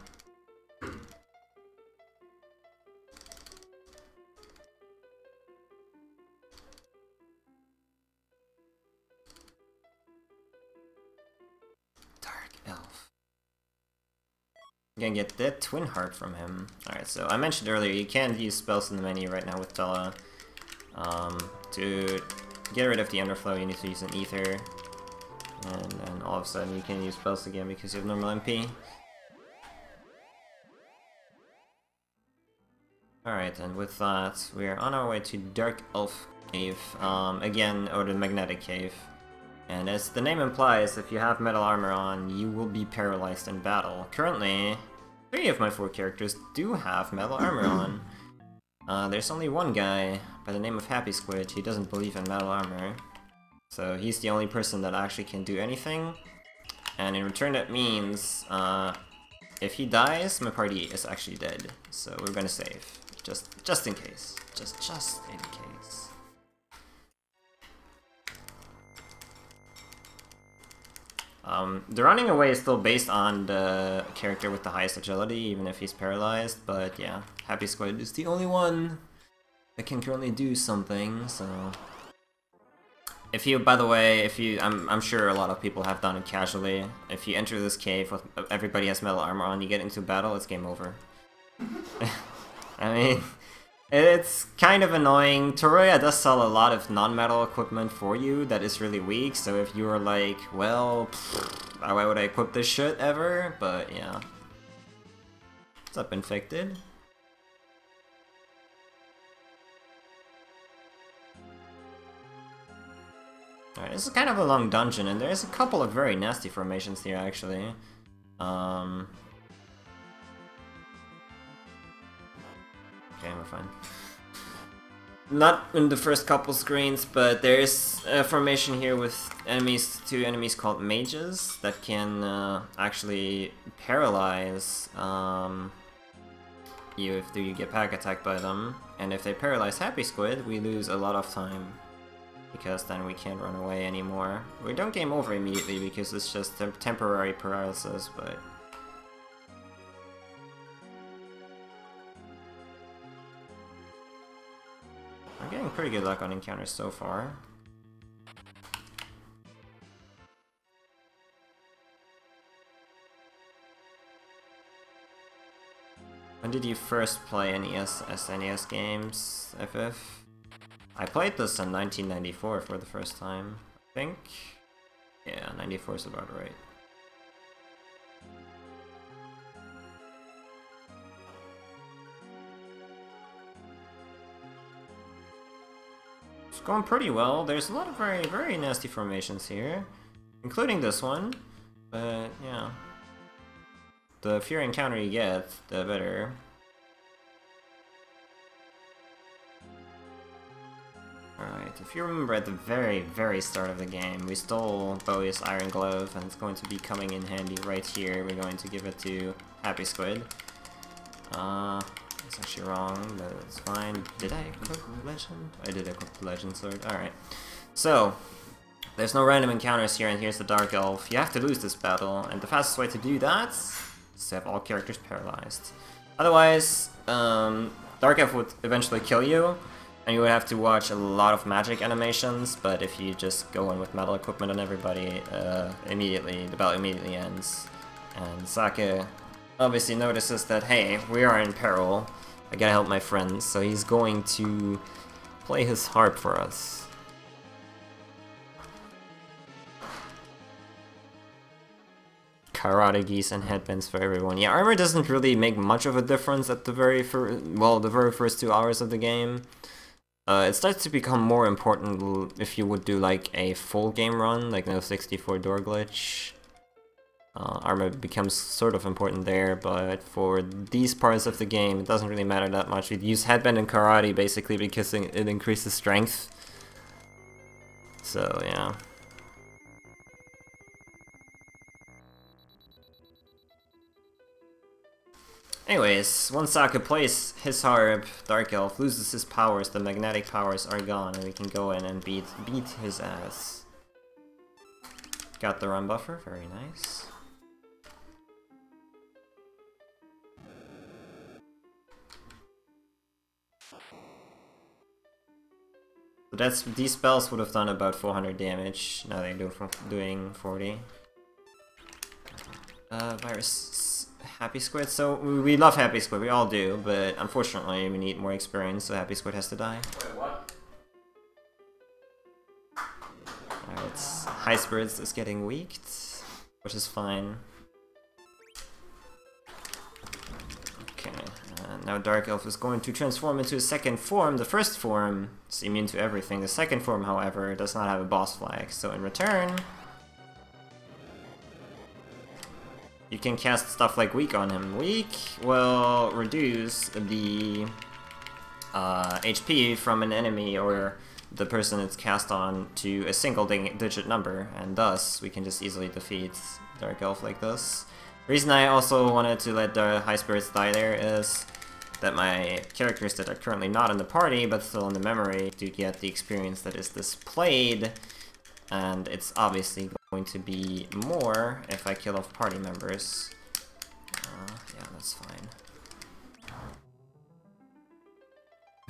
Dark Elf. You can get the Twin Heart from him. Alright, so I mentioned earlier, you can use spells in the menu right now with Bella. To get rid of the underflow, you need to use an ether, and then all of a sudden you can use spells again because you have normal MP. Alright, and with that, we are on our way to Dark Elf Cave, again, or the Magnetic Cave. And as the name implies, if you have metal armor on, you will be paralyzed in battle. Currently, 3 of my 4 characters do have metal armor on. There's only one guy by the name of Happy Squid. He doesn't believe in metal armor, so he's the only person that actually can do anything. And in return, that means if he dies, my party is actually dead. So we're gonna save, just in case, just in case. The running away is still based on the character with the highest agility, even if he's paralyzed, but yeah, Happy Squid is the only one that can currently do something, so... If you, by the way, I'm sure a lot of people have done it casually, if you enter this cave with everybody has metal armor on, you get into battle, it's game over. I mean... It's kind of annoying. Toroya does sell a lot of non-metal equipment for you that is really weak, so if you are like, well, why would I equip this shit ever? But yeah. What's up, Infected? Alright, this is kind of a long dungeon, and there's a couple of very nasty formations here, actually. Okay, we're fine. Not in the first couple screens, but there is a formation here with enemies, two enemies called mages that can actually paralyze you if you get pack attacked by them. And if they paralyze Happy Squid, we lose a lot of time, because then we can't run away anymore. We don't game over immediately because it's just temporary paralysis, but... I'm getting pretty good luck on encounters so far. When did you first play SNES games, FF? I played this in 1994 for the first time, I think. Yeah, 94 is about right. It's going pretty well. There's a lot of very, very nasty formations here, including this one, but yeah. The fewer encounter you get, the better. Alright, if you remember at the very, very start of the game, we stole Bowie's Iron Glove, and it's going to be coming in handy right here. We're going to give it to Happy Squid. It's actually wrong, but it's fine. Did I equip Legend? I did equip the Legend Sword. Alright. So, there's no random encounters here, and here's the Dark Elf. You have to lose this battle, and the fastest way to do that is to have all characters paralyzed. Otherwise, Dark Elf would eventually kill you, and you would have to watch a lot of magic animations, but if you just go in with metal equipment on everybody, the battle immediately ends. And Sake obviously notices that, hey, we are in peril, I gotta help my friends, so he's going to play his harp for us. Karate geese and headbands for everyone. Yeah, armor doesn't really make much of a difference at the very first 2 hours of the game. It starts to become more important if you would do like a full game run, like no 64 door glitch. Armor becomes sort of important there, but for these parts of the game, it doesn't really matter that much. We'd use headband and karate basically because it increases strength. So yeah. Anyways, once Sake plays his harp, Dark Elf loses his powers, the magnetic powers are gone, and we can go in and beat his ass. Got the run buffer, very nice. So these spells would have done about 400 damage, now they're doing 40. Virus Happy Squid, so we love Happy Squid, we all do, but unfortunately we need more experience, so Happy Squid has to die. Wait, what? Alright, High Spirits is getting weaked, which is fine. Okay, now Dark Elf is going to transform into a second form. The first form is immune to everything, the second form, however, does not have a boss flag, so in return you can cast stuff like Weak on him. Weak will reduce the HP from an enemy or the person it's cast on to a single digit number, and thus we can just easily defeat Dark Elf like this. The reason I also wanted to let the High Spirits die there is that my characters that are currently not in the party but still in the memory do get the experience that is displayed, and it's obviously going to be more if I kill off party members. Yeah, that's fine.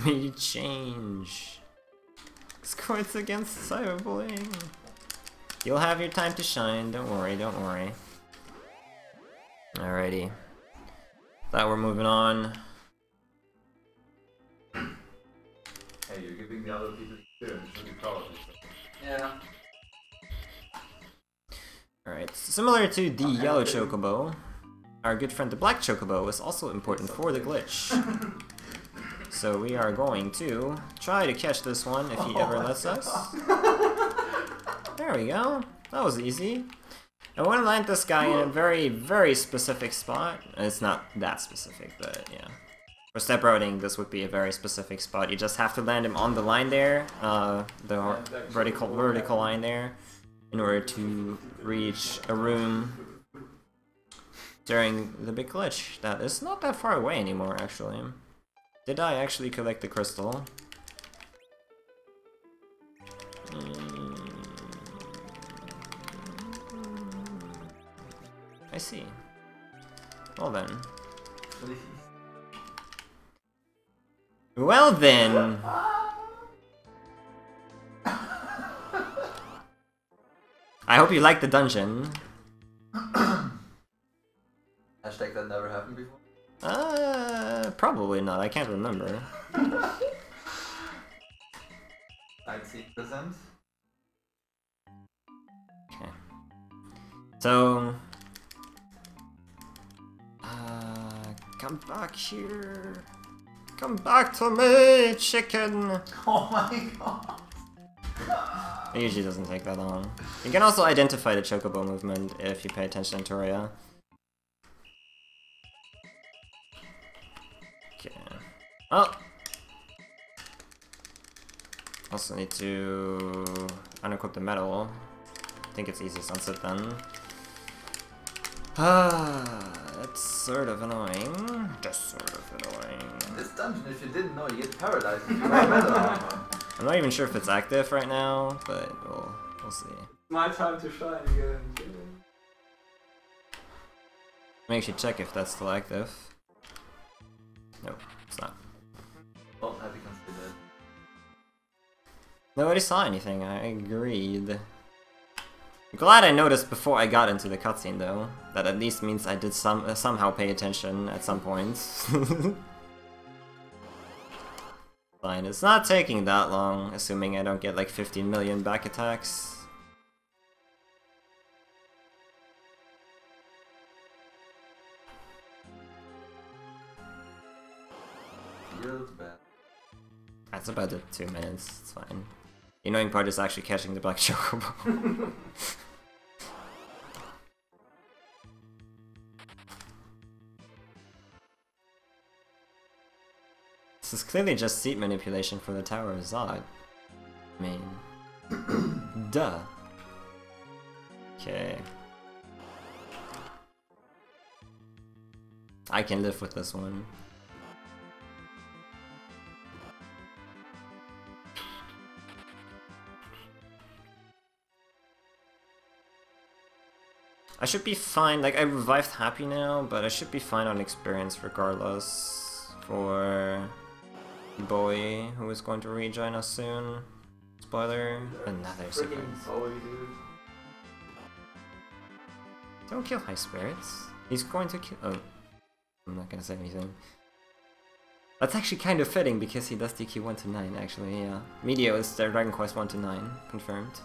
We change. Squirts against cyberbullying. You'll have your time to shine, don't worry, don't worry. Alrighty. Thought we're moving on. Hey, you're giving the other people experience, should be proud of yourself. Yeah. Alright, similar to the yellow chocobo, our good friend the black chocobo is also important for the glitch. So we are going to try to catch this one if he ever lets us. There we go. That was easy. I want to land this guy in a very, very specific spot. It's not that specific, but yeah. For step routing, this would be a very specific spot. You just have to land him on the line there, the vertical line there, in order to reach a room during the big glitch. That is not that far away anymore, actually. Did I actually collect the crystal? I see. Well then. Well then! I hope you like the dungeon. Hashtag that never happened before? Probably not. I can't remember. 90%? Okay. So... come back here. Come back to me, chicken! Oh my god! It usually doesn't take that long. You can also identify the chocobo movement if you pay attention to Toria. Okay. Oh! Also need to unequip the metal. I think it's easy sunset then. That's sort of annoying. Just sort of annoying. This dungeon, if you didn't know, you get paralyzed if you wear metal armor. I'm not even sure if it's active right now, but we'll see. My time to shine again. Make sure check if that's still active. Nope, it's not. Well, I think I'm still dead. Nobody saw anything, I agreed. I'm glad I noticed before I got into the cutscene though. That at least means I did somehow pay attention at some points. Fine, it's not taking that long, assuming I don't get like 15 million back attacks. Feels bad. That's about the 2 minutes, it's fine. The annoying part is actually catching the black chocobo. This is clearly just seat manipulation for the Tower of Zod. I mean... duh. Okay. I can live with this one. I should be fine, like I revived Happy now, but I should be fine on experience regardless for Boy, who is going to rejoin us soon. Spoiler, another sequence. Don't kill High Spirits. He's going to kill— oh, I'm not gonna say anything. That's actually kind of fitting because he does DQ 1 to 9 actually, yeah. Medio is Dragon Quest 1 to 9, confirmed.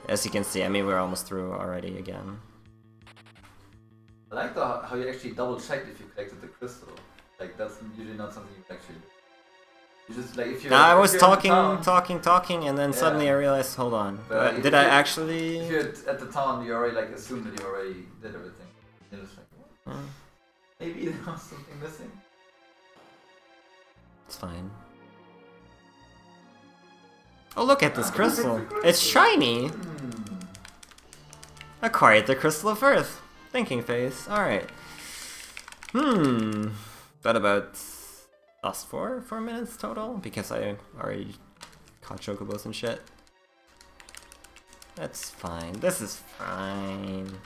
As you can see, I mean, we're almost through already again. I like how you actually double checked if you collected the crystal. Like, that's usually not something you actually do. You just, like, if you're— I was talking, town, and then suddenly I realized, hold on. But did I actually— If you're at the town, you already, like, assume that you already did everything. You're just like, what? Maybe there was something missing. It's fine. Oh, look at this crystal! It's shiny! Acquired the Crystal of Earth. Thinking face. Alright. That about us 4 minutes total? Because I already caught chocobos and shit. That's fine. This is fine.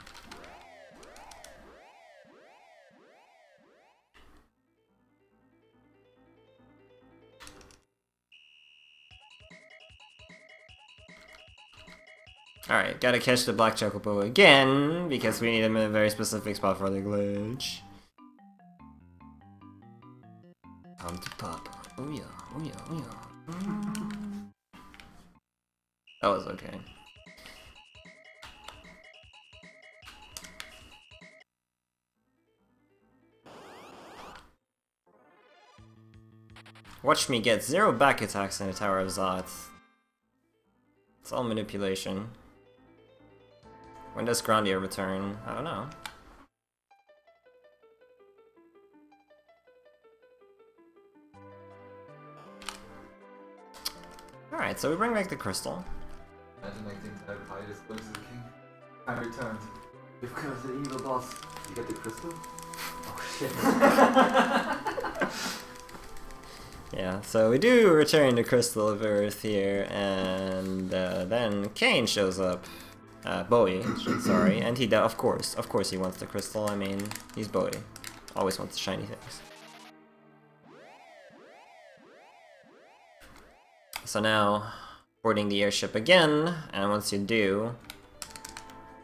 Alright, gotta catch the black chocobo again, because we need him in a very specific spot for the glitch. Time to pop. Oh yeah, oh yeah, oh yeah. That was okay. Watch me get 0 back attacks in the Tower of Zod. It's all manipulation. When does Grandia return? I don't know. Alright, so we bring back the crystal. Imagine like the entire pie just going to the king. I'm returned. You've killed the evil boss. You get the crystal? Oh shit. Yeah, so we do return the Crystal of Earth here, and then Kane shows up. Bowie, sorry, and he of course he wants the crystal. I mean, he's Bowie. Always wants the shiny things. So now, boarding the airship again, and once you do,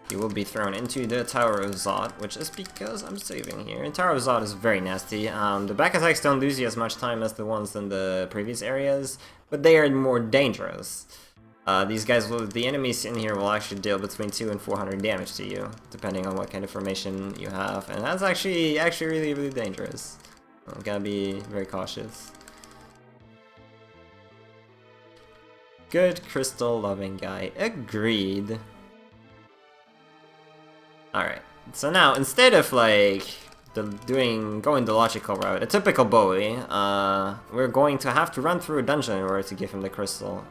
you will be thrown into the Tower of Zot, which is because I'm saving here. And Tower of Zot is very nasty. The back attacks don't lose you as much time as the ones in the previous areas, but they are more dangerous. These guys, the enemies in here will actually deal between 200 and 400 damage to you, depending on what kind of formation you have, and that's actually really dangerous. You gotta be very cautious. Good crystal loving guy, agreed. Alright, so now instead of like going the logical route, a typical Bowie, we're going to have to run through a dungeon in order to give him the crystal.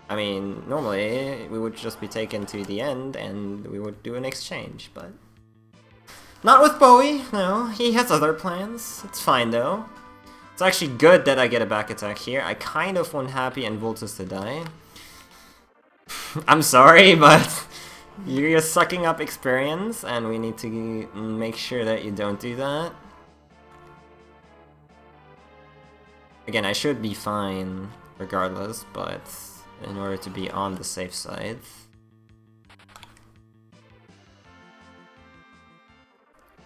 I mean, normally we would just be taken to the end and we would do an exchange, but not with Bowie, no, he has other plans. It's fine though. It's actually good that I get a back attack here. I kind of want Happy and Voltus to die. I'm sorry, but you're sucking up experience and we need to make sure that you don't do that. Again, I should be fine regardless, but in order to be on the safe side.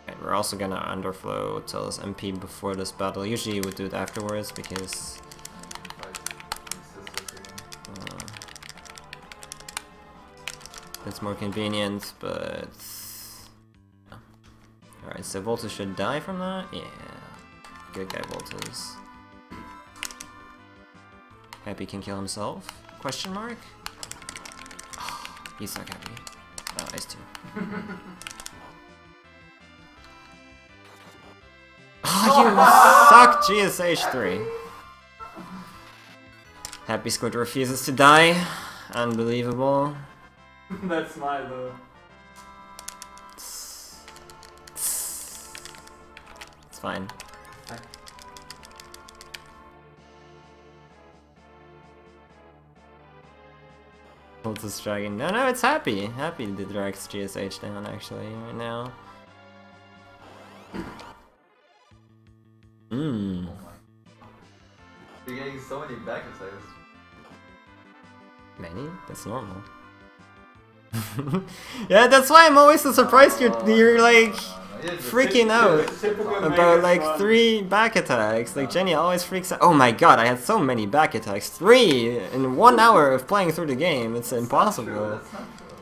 Okay, we're also gonna underflow Tellus MP before this battle. Usually you would do it afterwards because it's more convenient, but yeah. Alright, so Voltus should die from that? Yeah. Good guy Voltus. Happy can kill himself? Question mark? Oh, he's not happy. Oh, Ice too. Oh, you suck, GSH 3. Happy Squid refuses to die. Unbelievable. That's my though. It's fine. Voltus Dragon. No, it's Happy. Happy to drag GSH down actually right now. Oh my. You're getting so many back attacks. Many? That's normal. Yeah, that's why I'm always so surprised you're like freaking out about like 3 back attacks. Like Jenny always freaks out. Oh my god, I had so many back attacks. 3 in 1 hour of playing through the game. It's impossible. That's not true.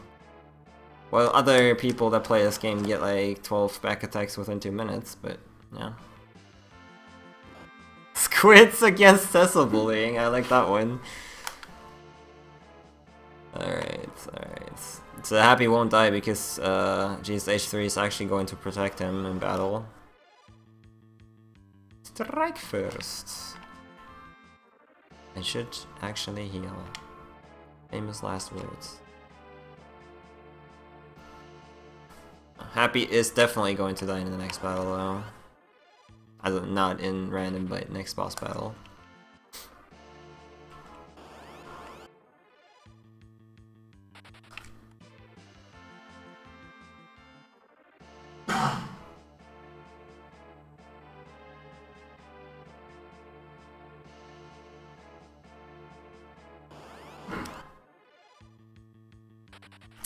Well, other people that play this game get like 12 back attacks within 2 minutes, but yeah. Squids against Tessa bullying. I like that one. Alright. So Happy won't die because GSH3 is actually going to protect him in battle. Strike first. I should actually heal. Famous last words. Happy is definitely going to die in the next battle though. Not in random, but next boss battle.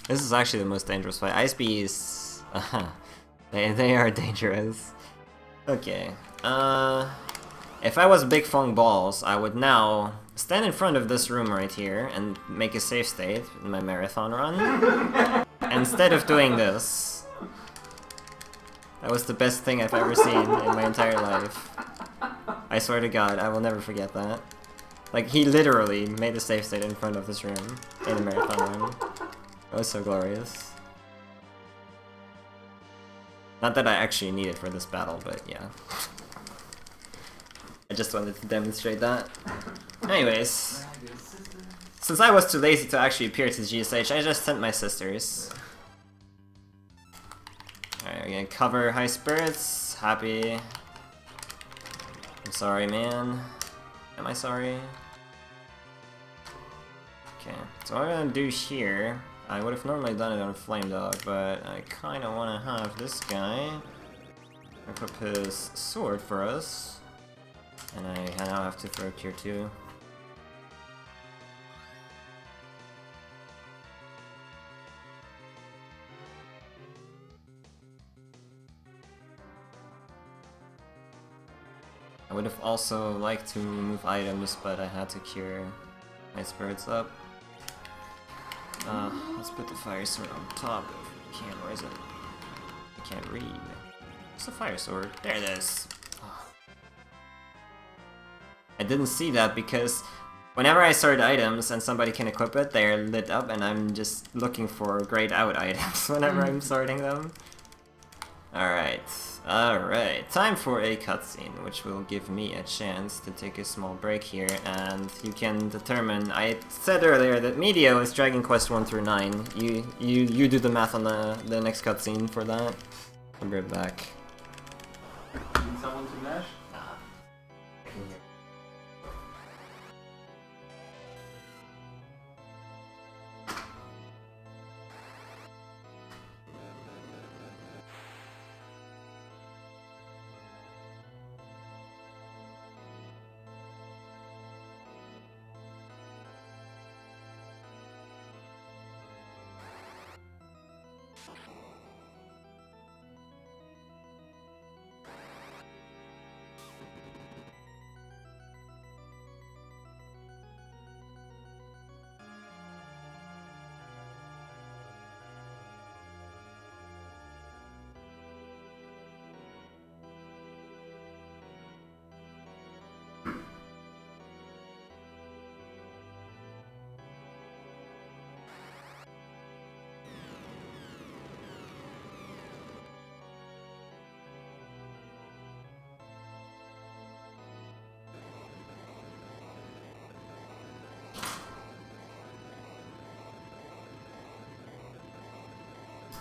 This is actually the most dangerous fight. Ice Bees, they are dangerous. Okay, if I was Big Fong Balls, I would now stand in front of this room right here and make a save state in my marathon run. Instead of doing this. That was the best thing I've ever seen in my entire life. I swear to God, I will never forget that. Like, he literally made a save state in front of this room in a marathon run. It was so glorious. Not that I actually need it for this battle, but yeah. I just wanted to demonstrate that. Anyways, since I was too lazy to actually appear to GSH, I just sent my sisters. Alright, we're gonna cover High Spirits. Happy. I'm sorry, man. Am I sorry? Okay, so what I'm gonna do here, I would have normally done it on Flame Dog, but I kinda wanna have this guy equip his sword for us. And I now have to throw tier 2. I would have also liked to remove items, but I had to cure my spirits up. Let's put the fire sword on top if we can. Where is it? I can't read. It's the fire sword. There it is. I didn't see that because whenever I sort items and somebody can equip it, they're lit up and I'm just looking for grayed out items whenever I'm sorting them. Alright, time for a cutscene, which will give me a chance to take a small break here, and you can determine, I said earlier that Medio is Dragon Quest 1 through 9. You do the math on the next cutscene for that. I'll be right back. Need someone to mash?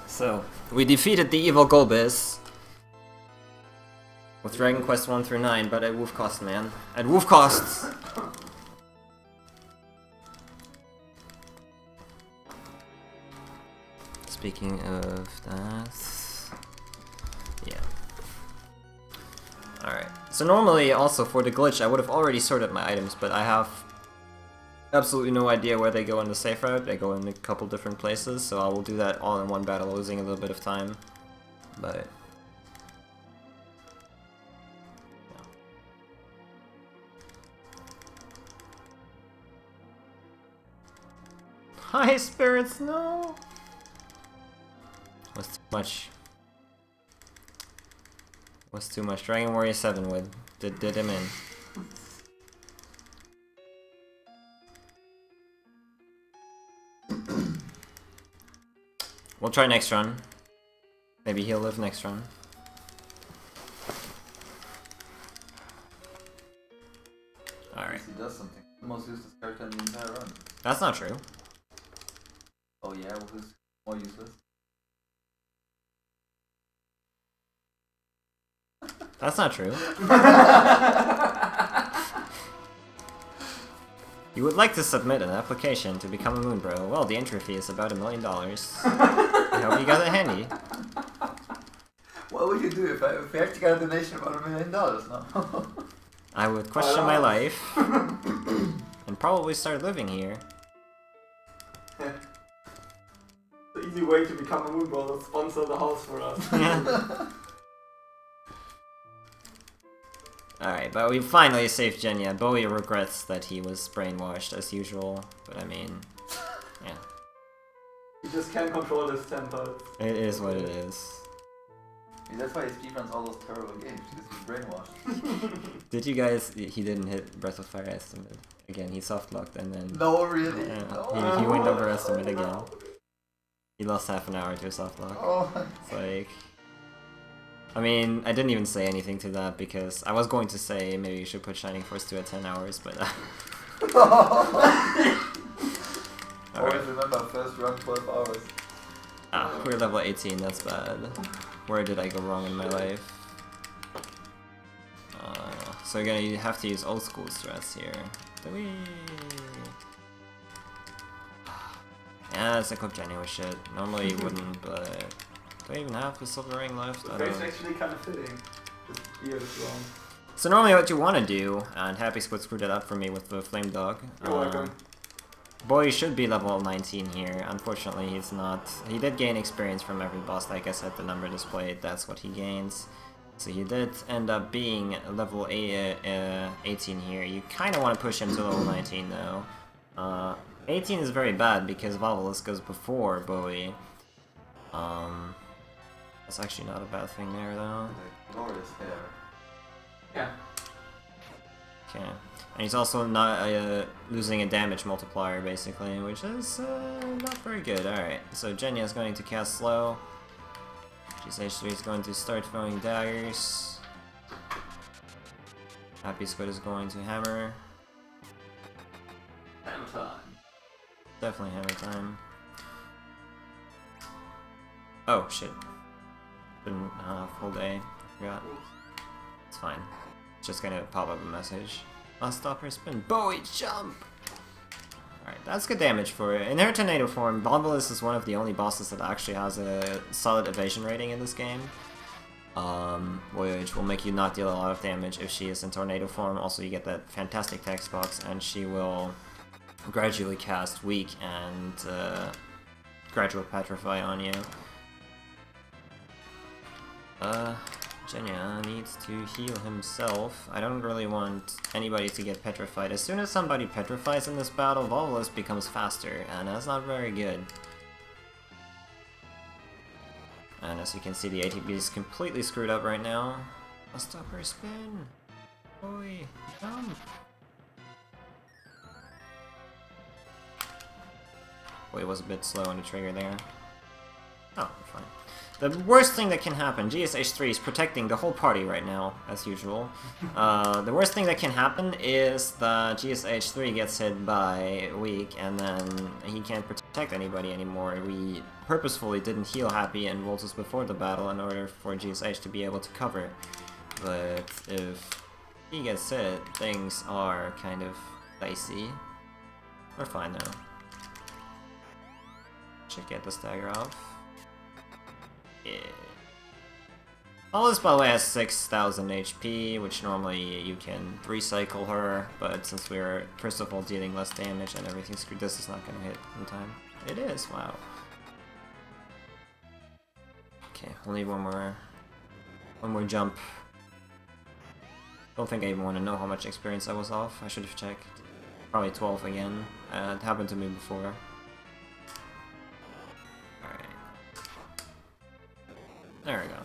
So, we defeated the evil Golbez with Dragon Quest 1 through 9, but at wolf cost, man. At wolf costs! Speaking of that... yeah. Alright. So normally, also for the glitch, I would have already sorted my items, but I have absolutely no idea where they go in the safe route. They go in a couple different places, so I will do that all in one battle, losing a little bit of time. But... yeah. High spirits, no! Was too much. Was too much. Dragon Warrior 7 would did him in. We'll try next run. Maybe he'll live next run. Alright. He does something. The most useless character in the entire run. That's not true. Oh yeah, well, who's more useless? That's not true. You would like to submit an application to become a MoonBro. Well, the entry fee is about $1 million. I hope you got it handy. What would you do if we actually got a donation of about $1 million? No. I would question my life and probably start living here. The easy way to become a MoonBros is sponsor the house for us. Yeah. Alright, but we finally saved Genya. Bowie regrets that he was brainwashed as usual, but I mean, yeah. He just can't control his temper. It is what it is. Yeah, that's why he speedruns all those terrible games, because he's brainwashed. Did you guys... he didn't hit Breath of Fire estimate. Again, he soft-locked and then... No, really? Yeah, No. he went over estimate again. He lost half an hour to a soft lock. Oh. It's like... I mean, I didn't even say anything to that because I was going to say maybe you should put Shining Force 2 at 10 hours, but... Always remember, first run 12 hours. Ah, we're level 18, that's bad. Where did I go wrong in my life? So you're gonna have to use old school strats here. Whee! Yeah, let's equip Jenny with shit. Normally you wouldn't, but... Do I even have the silver ring left? The face actually kind of fitting. Just ear is wrong. So normally what you want to do, and Happy Squid screwed that up for me with the Flame Dog. You're welcome. Boy should be level 19 here. Unfortunately, he's not. He did gain experience from every boss, like I said, the number displayed, that's what he gains. So he did end up being level 18 here. You kind of want to push him to level 19 though. 18 is very bad because Valvalus goes before Bowie. That's actually not a bad thing there though. Glorious hair. Yeah. Okay. And he's also not losing a damage multiplier, basically, which is not very good. Alright, so Genya is going to cast Slow. GSH3 is going to start throwing daggers. Happy Squid is going to hammer. Hammer time. Definitely hammer time. Oh, shit. Been full day. Forgot. It's fine. It's just gonna pop up a message. I'll stop her spin. Bowie, jump! Alright, that's good damage for it. In her tornado form, Bombalus is one of the only bosses that actually has a solid evasion rating in this game. Which will make you not deal a lot of damage if she is in tornado form. Also, you get that fantastic text box, and she will gradually cast weak and gradual petrify on you. Genya needs to heal himself. I don't really want anybody to get petrified. As soon as somebody petrifies in this battle, Volvolus becomes faster, and that's not very good. And as you can see, the ATB is completely screwed up right now. I'll stop her spin! Boy, jump! Boy, was a bit slow on the trigger there. Oh, fine. The worst thing that can happen, GSH3 is protecting the whole party right now, as usual. The worst thing that can happen is that GSH3 gets hit by weak, and then he can't protect anybody anymore. We purposefully didn't heal Happy and Voltus before the battle in order for GSH to be able to cover. But if he gets hit, things are kind of dicey. We're fine though. Should get the stagger off. Yeah. All this, by the way, has 6,000 HP, which normally you can recycle her, but since we're, first of all, dealing less damage and everything screwed, this is not going to hit in time. It is, wow. Okay, we'll need one more jump. Don't think I even want to know how much experience I was off. I should have checked. Probably 12 again. It happened to me before. There we go.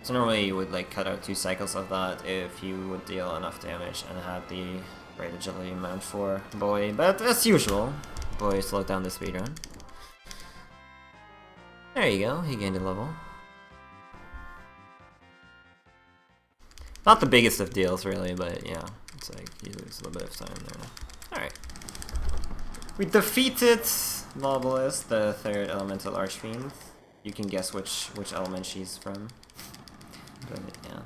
So normally you would like cut out 2 cycles of that if you would deal enough damage and had the great agility amount for Boy, but as usual, Boy slowed down the speedrun. There you go, he gained a level. Not the biggest of deals really, but yeah, it's like you lose a little bit of time there. Alright. We defeated Volvolus, the 3rd elemental archfiend. You can guess which element she's from. But yeah.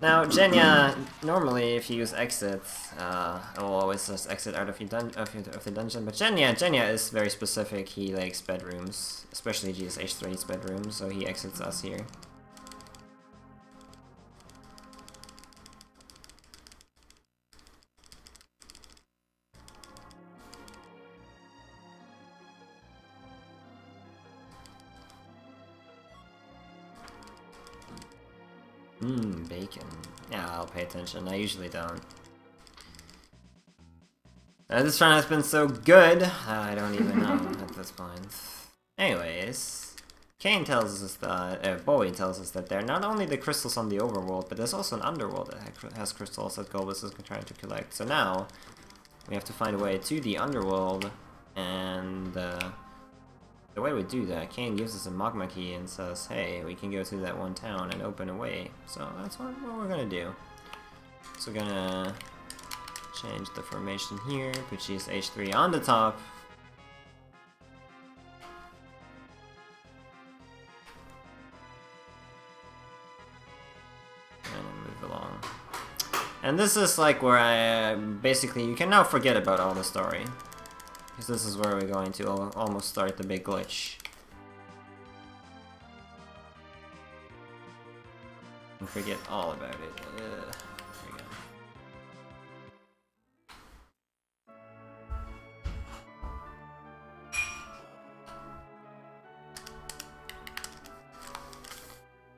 Now, Genya, normally if you use exit, it will always just exit out of, the dungeon. But Genya is very specific. He likes bedrooms, especially GSH3's bedroom, so he exits us here. Bacon. Yeah, I'll pay attention. I usually don't. This run has been so good, I don't even know at this point. Anyways, Kane tells us that, Bowie tells us that there are not only the crystals on the overworld, but there's also an underworld that has crystals that Golbus is trying to collect. So now, we have to find a way to the underworld, and the way we do that, Kane gives us a magma key and says, hey, we can go to that one town and open a way. So that's what we're gonna do. So we're gonna change the formation here, put GSH3 on the top. And move along. And this is like where I basically, you can now forget about all the story. Because this is where we're going to almost start the big glitch. And forget all about it. There we go.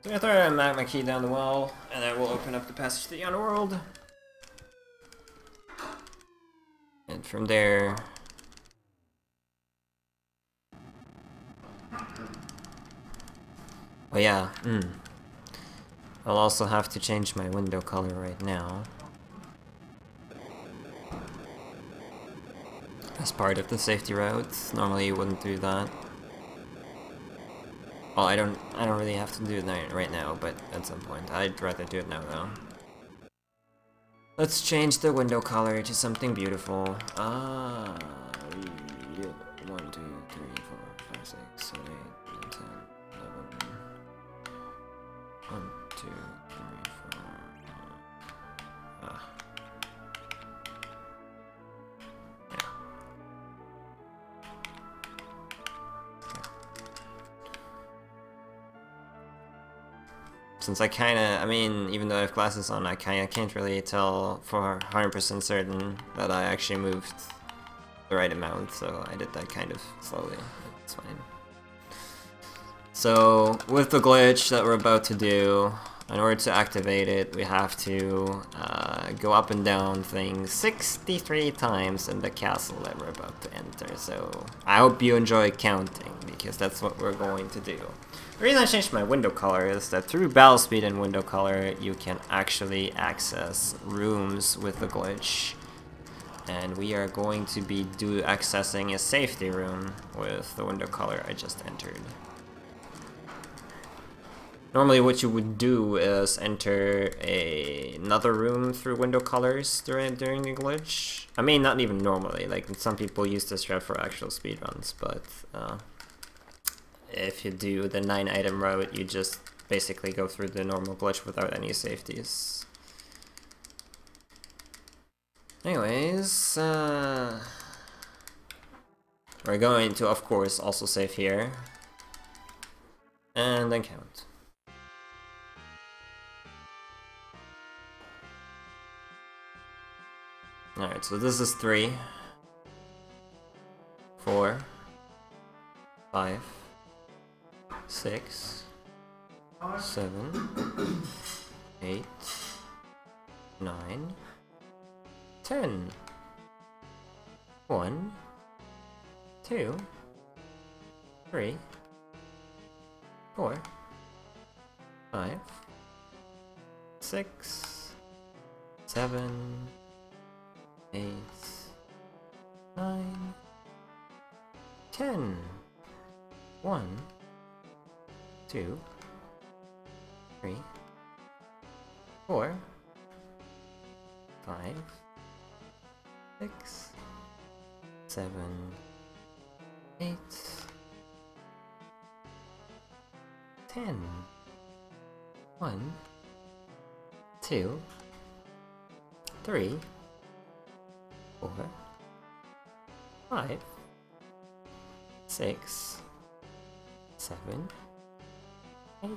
So I throw a magma key down the wall, and that will open up the passage to the underworld. And from there... Oh yeah, I'll also have to change my window color right now. As part of the safety routes. Normally you wouldn't do that. Well, I don't really have to do that right now, but at some point. I'd rather do it now though. Let's change the window color to something beautiful. Yeah. 1, 2, 3, 4, 5, 6, 7, 8, 9, 10, 11. 1, 2, 3, 4. Yeah. Since I mean, even though I have glasses on, I can't really tell for 100% certain that I actually moved the right amount, so I did that kind of slowly. It's fine. So, with the glitch that we're about to do, in order to activate it, we have to go up and down things 63 times in the castle that we're about to enter. So, I hope you enjoy counting, because that's what we're going to do. The reason I changed my window color is that through battle speed and window color, you can actually access rooms with the glitch. And we are going to be accessing a safety room with the window color I just entered. Normally what you would do is enter another room through window colors during the glitch. I mean, not even normally, like some people use this route for actual speedruns, but if you do the 9-item route, you just basically go through the normal glitch without any safeties. Anyways, we're going to, of course, also save here, and then count. Alright, so this is 3, 4, 5, 6, 7, 8, 9, 10. 1, 2, 3, 4, 5, 6, 7, 8, 9, 10. 1, 2, 3, 4, 5, 6, 7, 8, 10. 1, 2, 3, 4, 5, 6, 7, 8,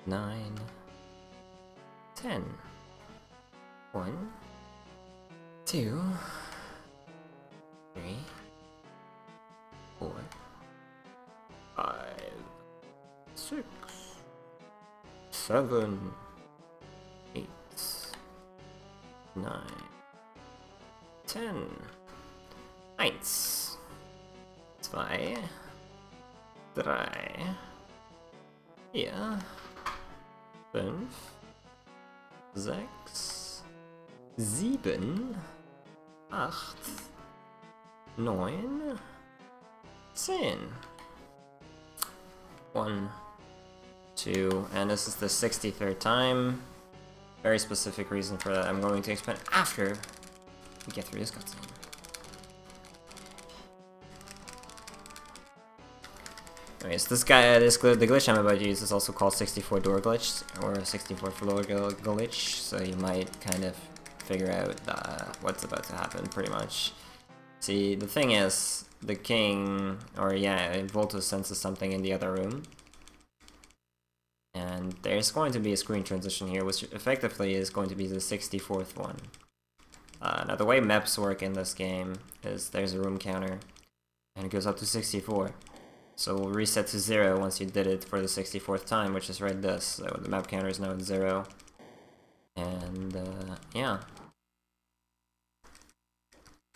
9, 10. 1, 2, 3, 4, 5, 6, 7, 8, 9, 10. 1, 2, 3, 4, 5, 6, 7, 8, 9, Sin. 1, 2, and this is the 63rd time. Very specific reason for that I'm going to explain after we get through this cutscene. Anyways, the glitch I'm about to use is also called 64 door glitch, or 64 floor glitch, so you might kind of figure out what's about to happen, pretty much. See, the thing is, the king, or yeah, Voltus senses something in the other room. And there's going to be a screen transition here, which effectively is going to be the 64th one. Now the way maps work in this game is there's a room counter, and it goes up to 64. So we'll reset to 0 once you did it for the 64th time, which is right this. So the map counter is now at 0. And yeah.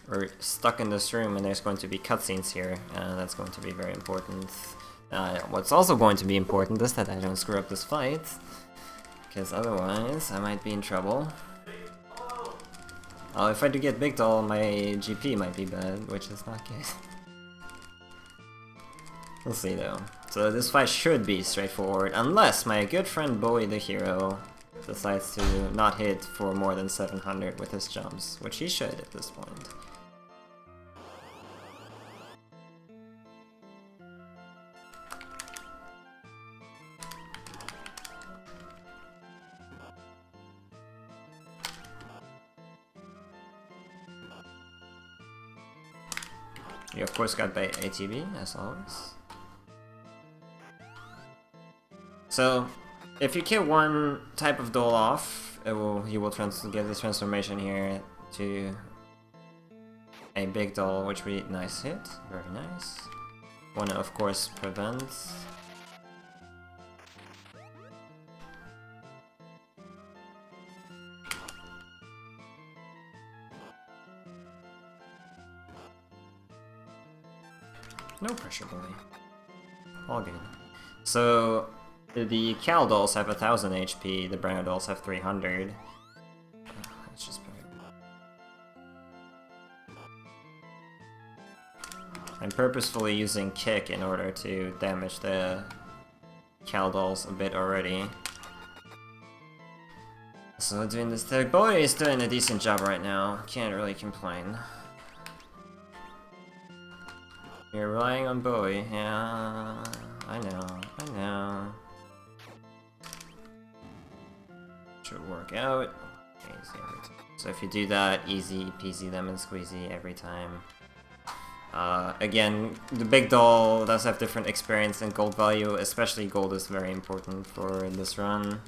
We're stuck in this room and there's going to be cutscenes here, and that's going to be very important. What's also going to be important is that I don't screw up this fight, because otherwise I might be in trouble. Oh, if I do get Big Doll, my GP might be bad, which is not good. We'll see though. So this fight should be straightforward, unless my good friend Bowie the hero decides to not hit for more than 700 with his jumps, which he should at this point. You of course got by ATB, as always. So, if you kill one type of doll off, you will get this transformation here to a big doll, which we nice hit, very nice. Wanna of course prevent. No pressure, boy. All good. So, the Cal dolls have 1000 HP, the brown dolls have 300. Let's just put it. I'm purposefully using kick in order to damage the Cal dolls a bit already. So doing this, the boy is doing a decent job right now, can't really complain. You're relying on Bowie, yeah, I know. Should work out. So if you do that, easy peasy lemon squeezy every time. Again, the big doll does have different experience and gold value, especially gold is very important for this run.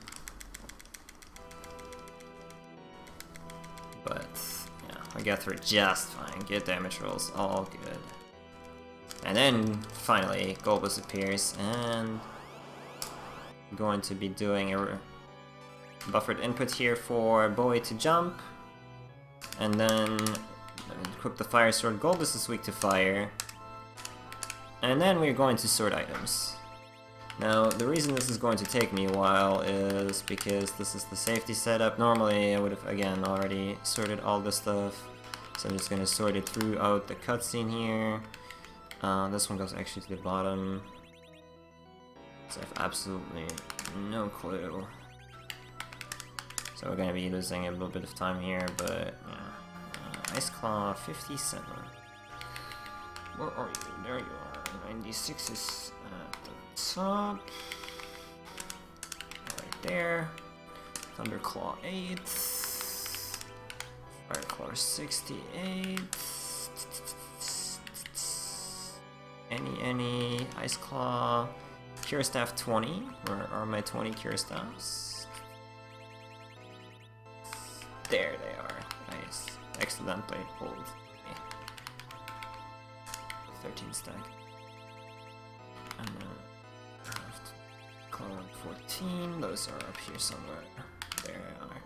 But, yeah, I got through just fine. Good damage rolls, all good. And then, finally, Golbus appears, and I'm going to be doing a buffered input here for Bowie to jump, and then equip the fire sword. Golbus is weak to fire, and then we're going to sort items. Now, the reason this is going to take me a while is because this is the safety setup. Normally, I would have, again, already sorted all this stuff, so I'm just going to sort it throughout the cutscene here. This one goes actually to the bottom, so I have absolutely no clue. So we're gonna be losing a little bit of time here, but yeah. Ice Claw 57. Where are you? There you are. 96 is at the top. Right there. Thunderclaw 8. Fireclaw 68. Any Ice Claw, Cure Staff 20. Where are my 20 Cure Staffs? There they are. Nice. Accidentally pulled. 13 stack. And then Claw 14. Those are up here somewhere. There they are.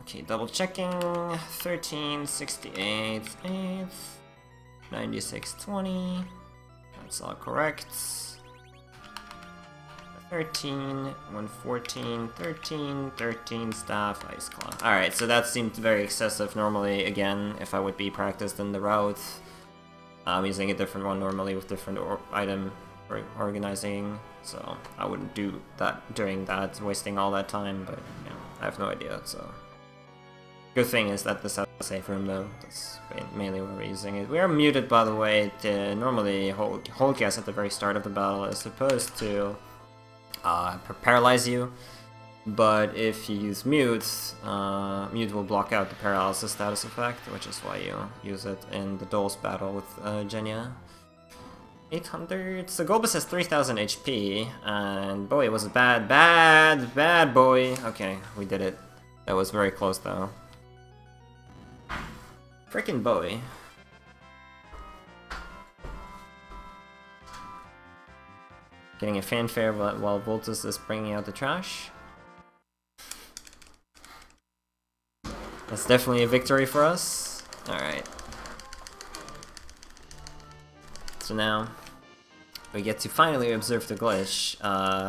Okay, double checking. 13, 68, 8. 9620, that's all correct. 13, 114, 13, 13 staff, Ice Claw. Alright, so that seemed very excessive. Normally, again, if I would be practiced in the route, I'm using a different one normally with different item organizing, so I wouldn't do that during that, wasting all that time, but you know, I have no idea, so. Good thing is that this has a safe room though, that's mainly what we're using it. We are muted, by the way. Normally hold gas at the very start of the battle is supposed to paralyze you, but if you use mute, mute will block out the paralysis status effect, which is why you use it in the Dole's battle with Genya. 800, so Golbus has 3000 HP, and Bowie was a bad boy. Okay, we did it. That was very close though. Frickin' Bowie. Getting a fanfare while Voltus is bringing out the trash. That's definitely a victory for us. Alright. So now, we get to finally observe the glitch.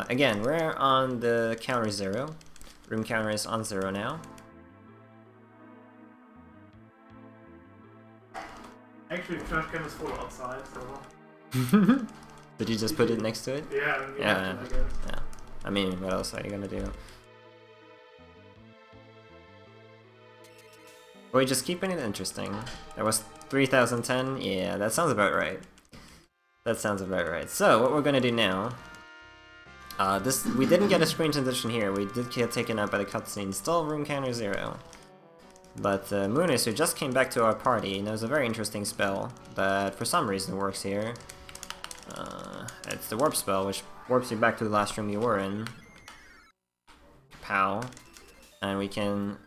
Again, we're on the counter 0. Room counter is on 0 now. Actually, the trash can is full outside, so... Did you just put it next to it? Yeah, I mean, Yeah. I guess. Yeah. I mean, what else are you gonna do? We're just keeping it interesting. That was 3010? Yeah, that sounds about right. That sounds about right. So, what we're gonna do now... we didn't get a screen transition here, we did get taken out by the cutscene, still room counter 0. But Moonis, who just came back to our party, knows a very interesting spell that for some reason works here. It's the warp spell, which warps you back to the last room you were in. Pow. And we can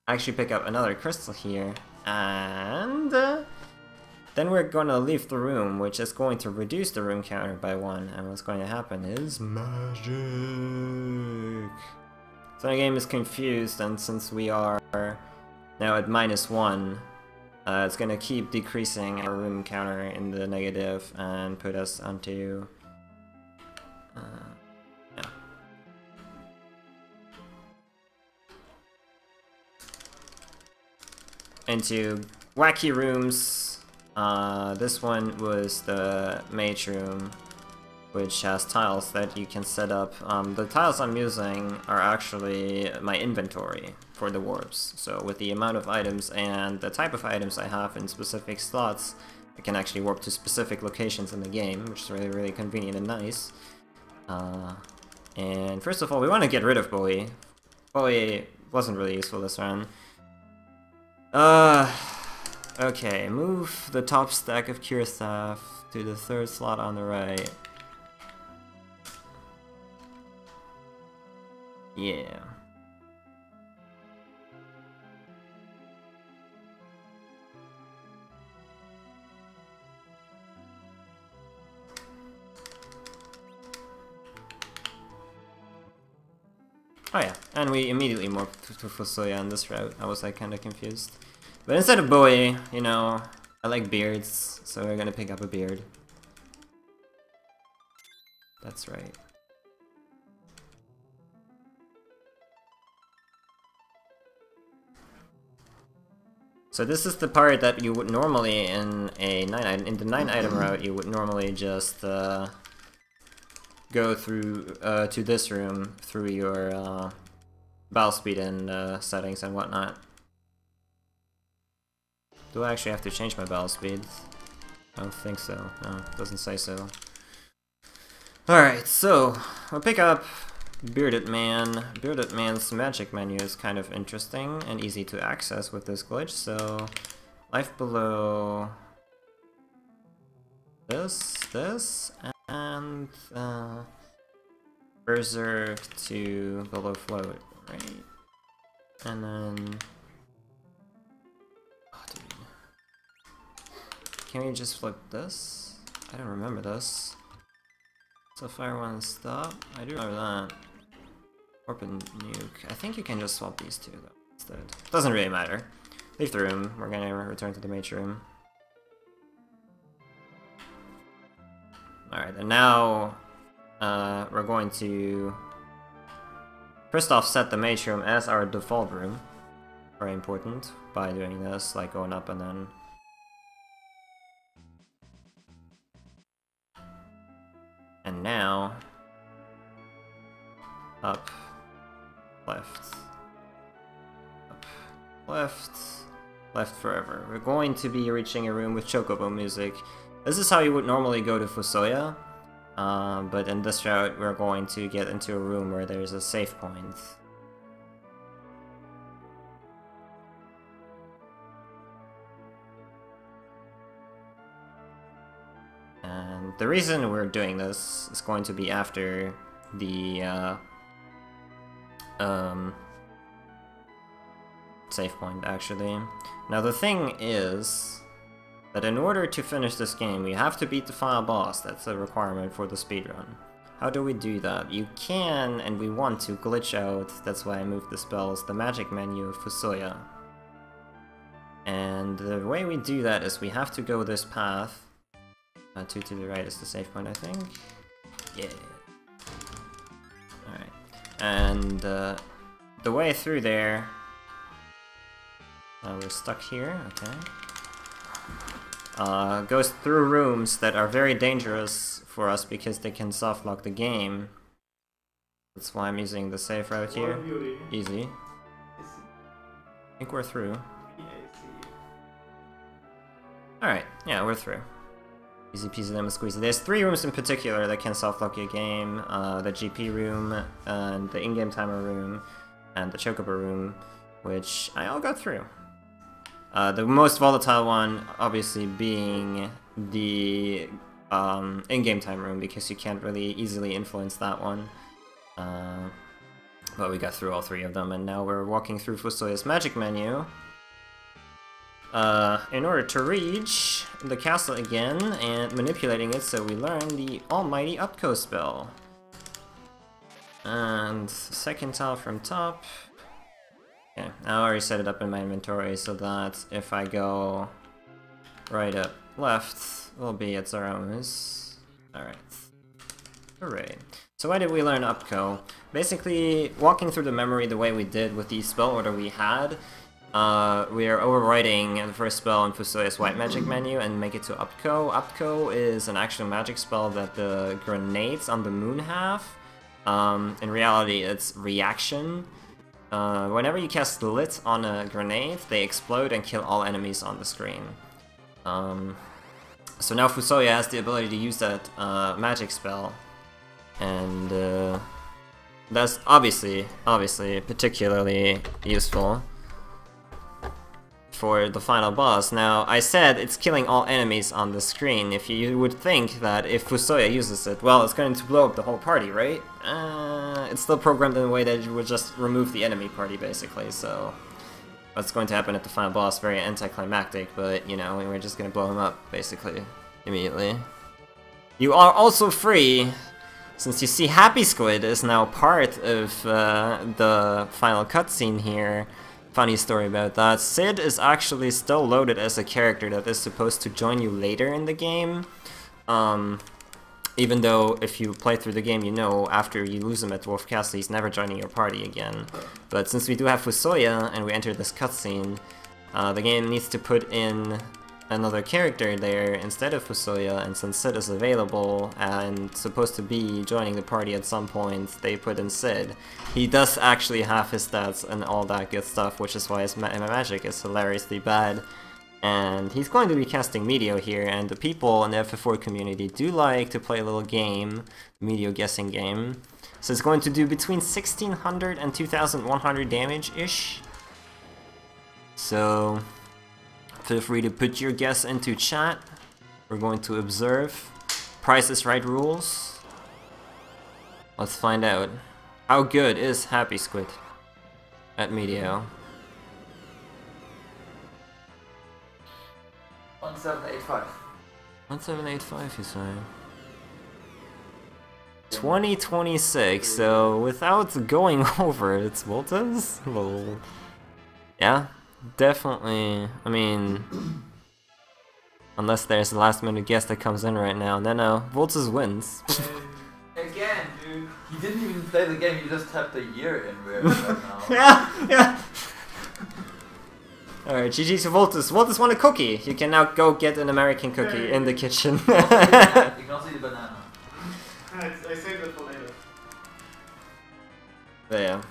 actually pick up another crystal here, and then we're gonna leave the room, which is going to reduce the room counter by 1, and what's going to happen is magic. So the game is confused, and since we are now at -1, it's gonna keep decreasing our room counter in the negative and put us onto yeah. Into wacky rooms. This one was the mage room, which has tiles that you can set up. The tiles I'm using are actually my inventory for the warps. So with the amount of items and the type of items I have in specific slots, I can actually warp to specific locations in the game, which is really, really convenient and nice. And first of all, we want to get rid of Bowie. Bowie wasn't really useful this round. Okay, move the top stack of Cure Staff to the 3rd slot on the right. Yeah. Oh yeah, and we immediately morphed to Fusoya on this route. I was like kinda confused. But instead of Bowie, you know, I like beards, so we're gonna pick up a beard. That's right. So this is the part that you would normally in a 9 item route, you would normally just go through to this room through your battle speed and settings and whatnot. Do I actually have to change my battle speed? I don't think so. No, it doesn't say so. Alright, so we'll pick up Bearded Man. Bearded Man's magic menu is kind of interesting and easy to access with this glitch, so life below this, and berserk to below float, right? And then can we just flip this? I don't remember this. So fire one stop. I do remember that. Open nuke. I think you can just swap these two though instead. Doesn't really matter. Leave the room. We're gonna return to the mage room. Alright, and now we're going to first off set the mage room as our default room. Very important by doing this, like going up and then And now... Up. Left. Up. Left. Left forever. We're going to be reaching a room with chocobo music. This is how you would normally go to Fusoya. But in this route, we're going to get into a room where there's a save point. And the reason we're doing this is going to be after the save point, actually. Now the thing is that in order to finish this game, we have to beat the final boss. That's a requirement for the speedrun. How do we do that? You can, and we want to, glitch out, that's why I moved the spells, the magic menu of Fusoya. And the way we do that is we have to go this path. 2 to the right is the save point, I think. Yeah. Alright. And the way through there... we're stuck here, okay. Goes through rooms that are very dangerous for us because they can softlock the game. That's why I'm using the safe route here. Easy. I think we're through. Alright, yeah, we're through. Easy peasy lemon squeezy. There's 3 rooms in particular that can softlock your game. The GP room, and the in-game timer room, and the chocobo room, which I all got through. The most volatile one, obviously, being the in-game time room, because you can't really easily influence that one. But we got through all 3 of them, and now we're walking through Fusoya's magic menu. In order to reach the castle again, and manipulating it so we learn the almighty Upco spell. And second tile from top. Okay, I already set it up in my inventory so that if I go right up left, will be at Zaramus. Alright. Hooray. So why did we learn Upco? Basically, walking through the memory the way we did with the spell order we had, we are overwriting the first spell in Fusoya's white magic menu and make it to Upco. Upco is an actual magic spell that the grenades on the moon have. In reality, it's reaction. Whenever you cast Lit on a grenade, they explode and kill all enemies on the screen. So now Fusoya has the ability to use that magic spell, and that's obviously particularly useful for the final boss. Now, I said it's killing all enemies on the screen. If you would think that if Fusoya uses it, well, it's going to blow up the whole party, right? It's still programmed in a way that it would just remove the enemy party, basically, so... What's going to happen at the final boss, very anticlimactic, but, you know, we're just going to blow him up, basically, immediately. You are also free, since you see Happy Squid is now part of the final cutscene here. Funny story about that. Sid is actually still loaded as a character that is supposed to join you later in the game. Even though if you play through the game, you know after you lose him at Dwarf Castle, he's never joining your party again. But since we do have Fusoya and we enter this cutscene, the game needs to put in another character there instead of Fusoya, and since Sid is available and supposed to be joining the party at some point, they put in Sid. He does actually have his stats and all that good stuff, which is why his magic is hilariously bad. And he's going to be casting Meteor here, and the people in the FF4 community do like to play a little game, Meteor guessing game. So it's going to do between 1600 and 2100 damage-ish. So feel free to put your guess into chat. We're going to observe. Price is Right rules. Let's find out. How good is Happy Squid at Meteor? 1785. 1785, you say? 2026, so without going over its Voltas? Well, yeah, definitely. I mean, unless there's a last minute guess that comes in right now, then Voltas wins. Again, dude, he didn't even play the game, he just tapped a year in right now. Yeah. Alright, GG to Voltus. Voltus won a cookie. You can now go get an American cookie in the kitchen. You can also eat a banana. I saved it for later. But yeah.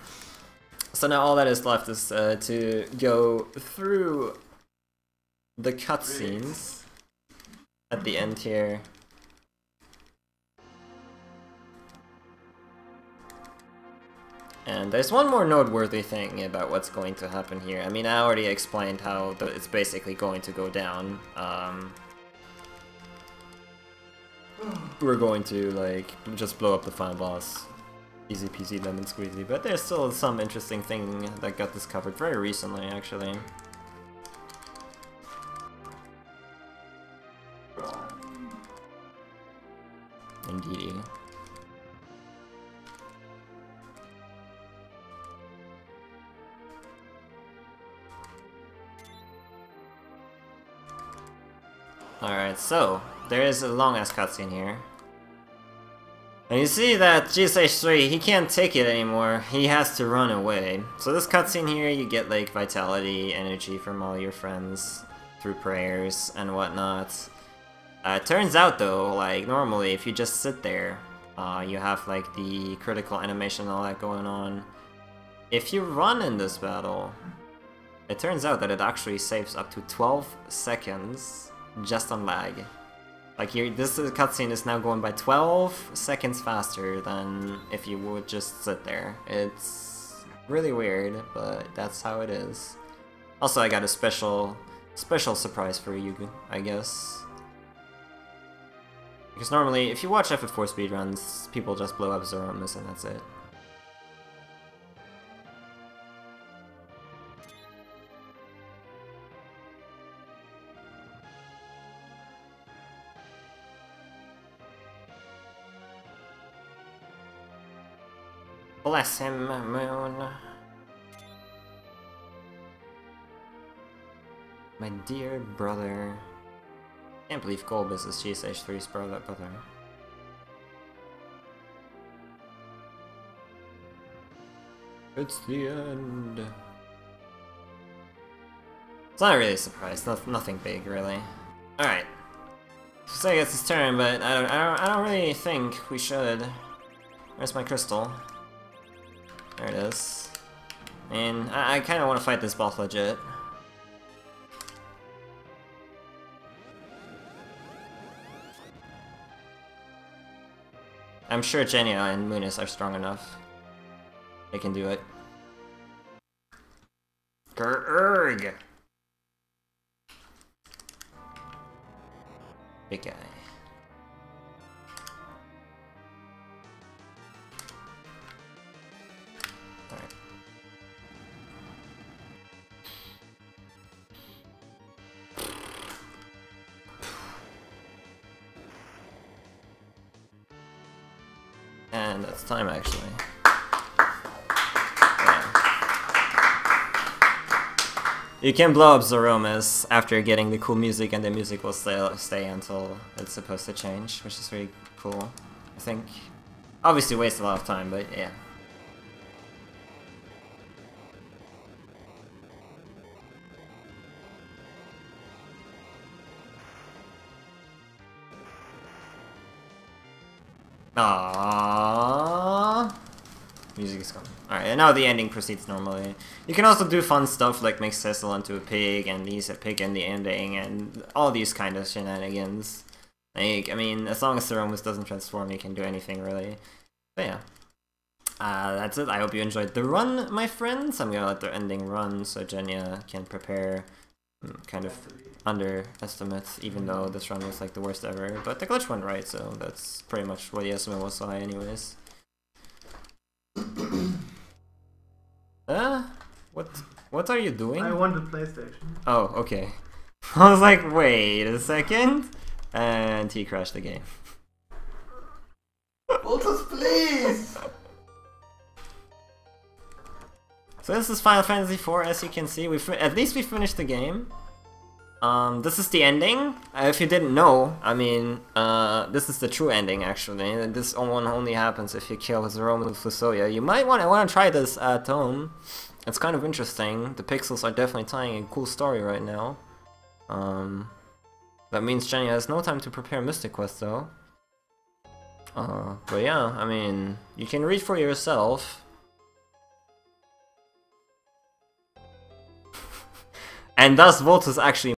So now all that is left is to go through the cutscenes at the end here. And there's one more noteworthy thing about what's going to happen here. I mean, I already explained how it's basically going to go down. We're going to, like, just blow up the final boss. Easy peasy lemon squeezy. But there's still some interesting thing that got discovered very recently, actually. Indeedy. Alright, so, there is a long-ass cutscene here. And you see that GSH3, he can't take it anymore, he has to run away. So this cutscene here, you get like vitality, energy from all your friends, through prayers and whatnot. Turns out though, like normally if you just sit there, you have like the critical animation and all that going on. If you run in this battle, it turns out that it actually saves up to 12 seconds just on lag. Like this cutscene is now going by 12 seconds faster than if you would just sit there. It's really weird, but that's how it is. Also, I got a special surprise for you, I guess. Because normally, if you watch FF4 speedruns, people just blow up Zeromus and that's it. Bless him, Moon. My dear brother. Can't believe Golbus is GSH3's brother. It's the end. It's not really a surprise. Nothing big, really. All right. So I guess it's turn, but I don't really think we should. Where's my crystal? There it is. And I kind of want to fight this boss legit. I'm sure Genia and Munis are strong enough. They can do it. Grrrg! Big guy. Alright. And that's time, actually. You can blow up Zeromus after getting the cool music, and the music will stay until it's supposed to change, which is really cool, I think. Obviously wastes a lot of time, but yeah. Aww. Music is gone. Alright, and now the ending proceeds normally. You can also do fun stuff like make Cecil into a pig, and use a pig in the ending, and all these kind of shenanigans. Like, I mean, as long as Zeromus doesn't transform, you can do anything really. But yeah. That's it. I hope you enjoyed the run, my friends. I'm gonna let the ending run so Genia can prepare kind of underestimates, even though this run was like the worst ever. But the glitch went right, so that's pretty much what the estimate was so high anyways. What are you doing? I want the PlayStation. Oh, okay. I was like, wait a second, and he crashed the game. Voltus, please! So this is Final Fantasy IV, as you can see. At least we finished the game. This is the ending. If you didn't know, I mean, this is the true ending actually. This one only happens if you kill Zeromus with Fusoya. You might want to try this at home. It's kind of interesting. The pixels are definitely telling a cool story right now. That means Jenny has no time to prepare Mystic Quest though. But yeah, I mean, you can read for yourself. And thus Voltus actually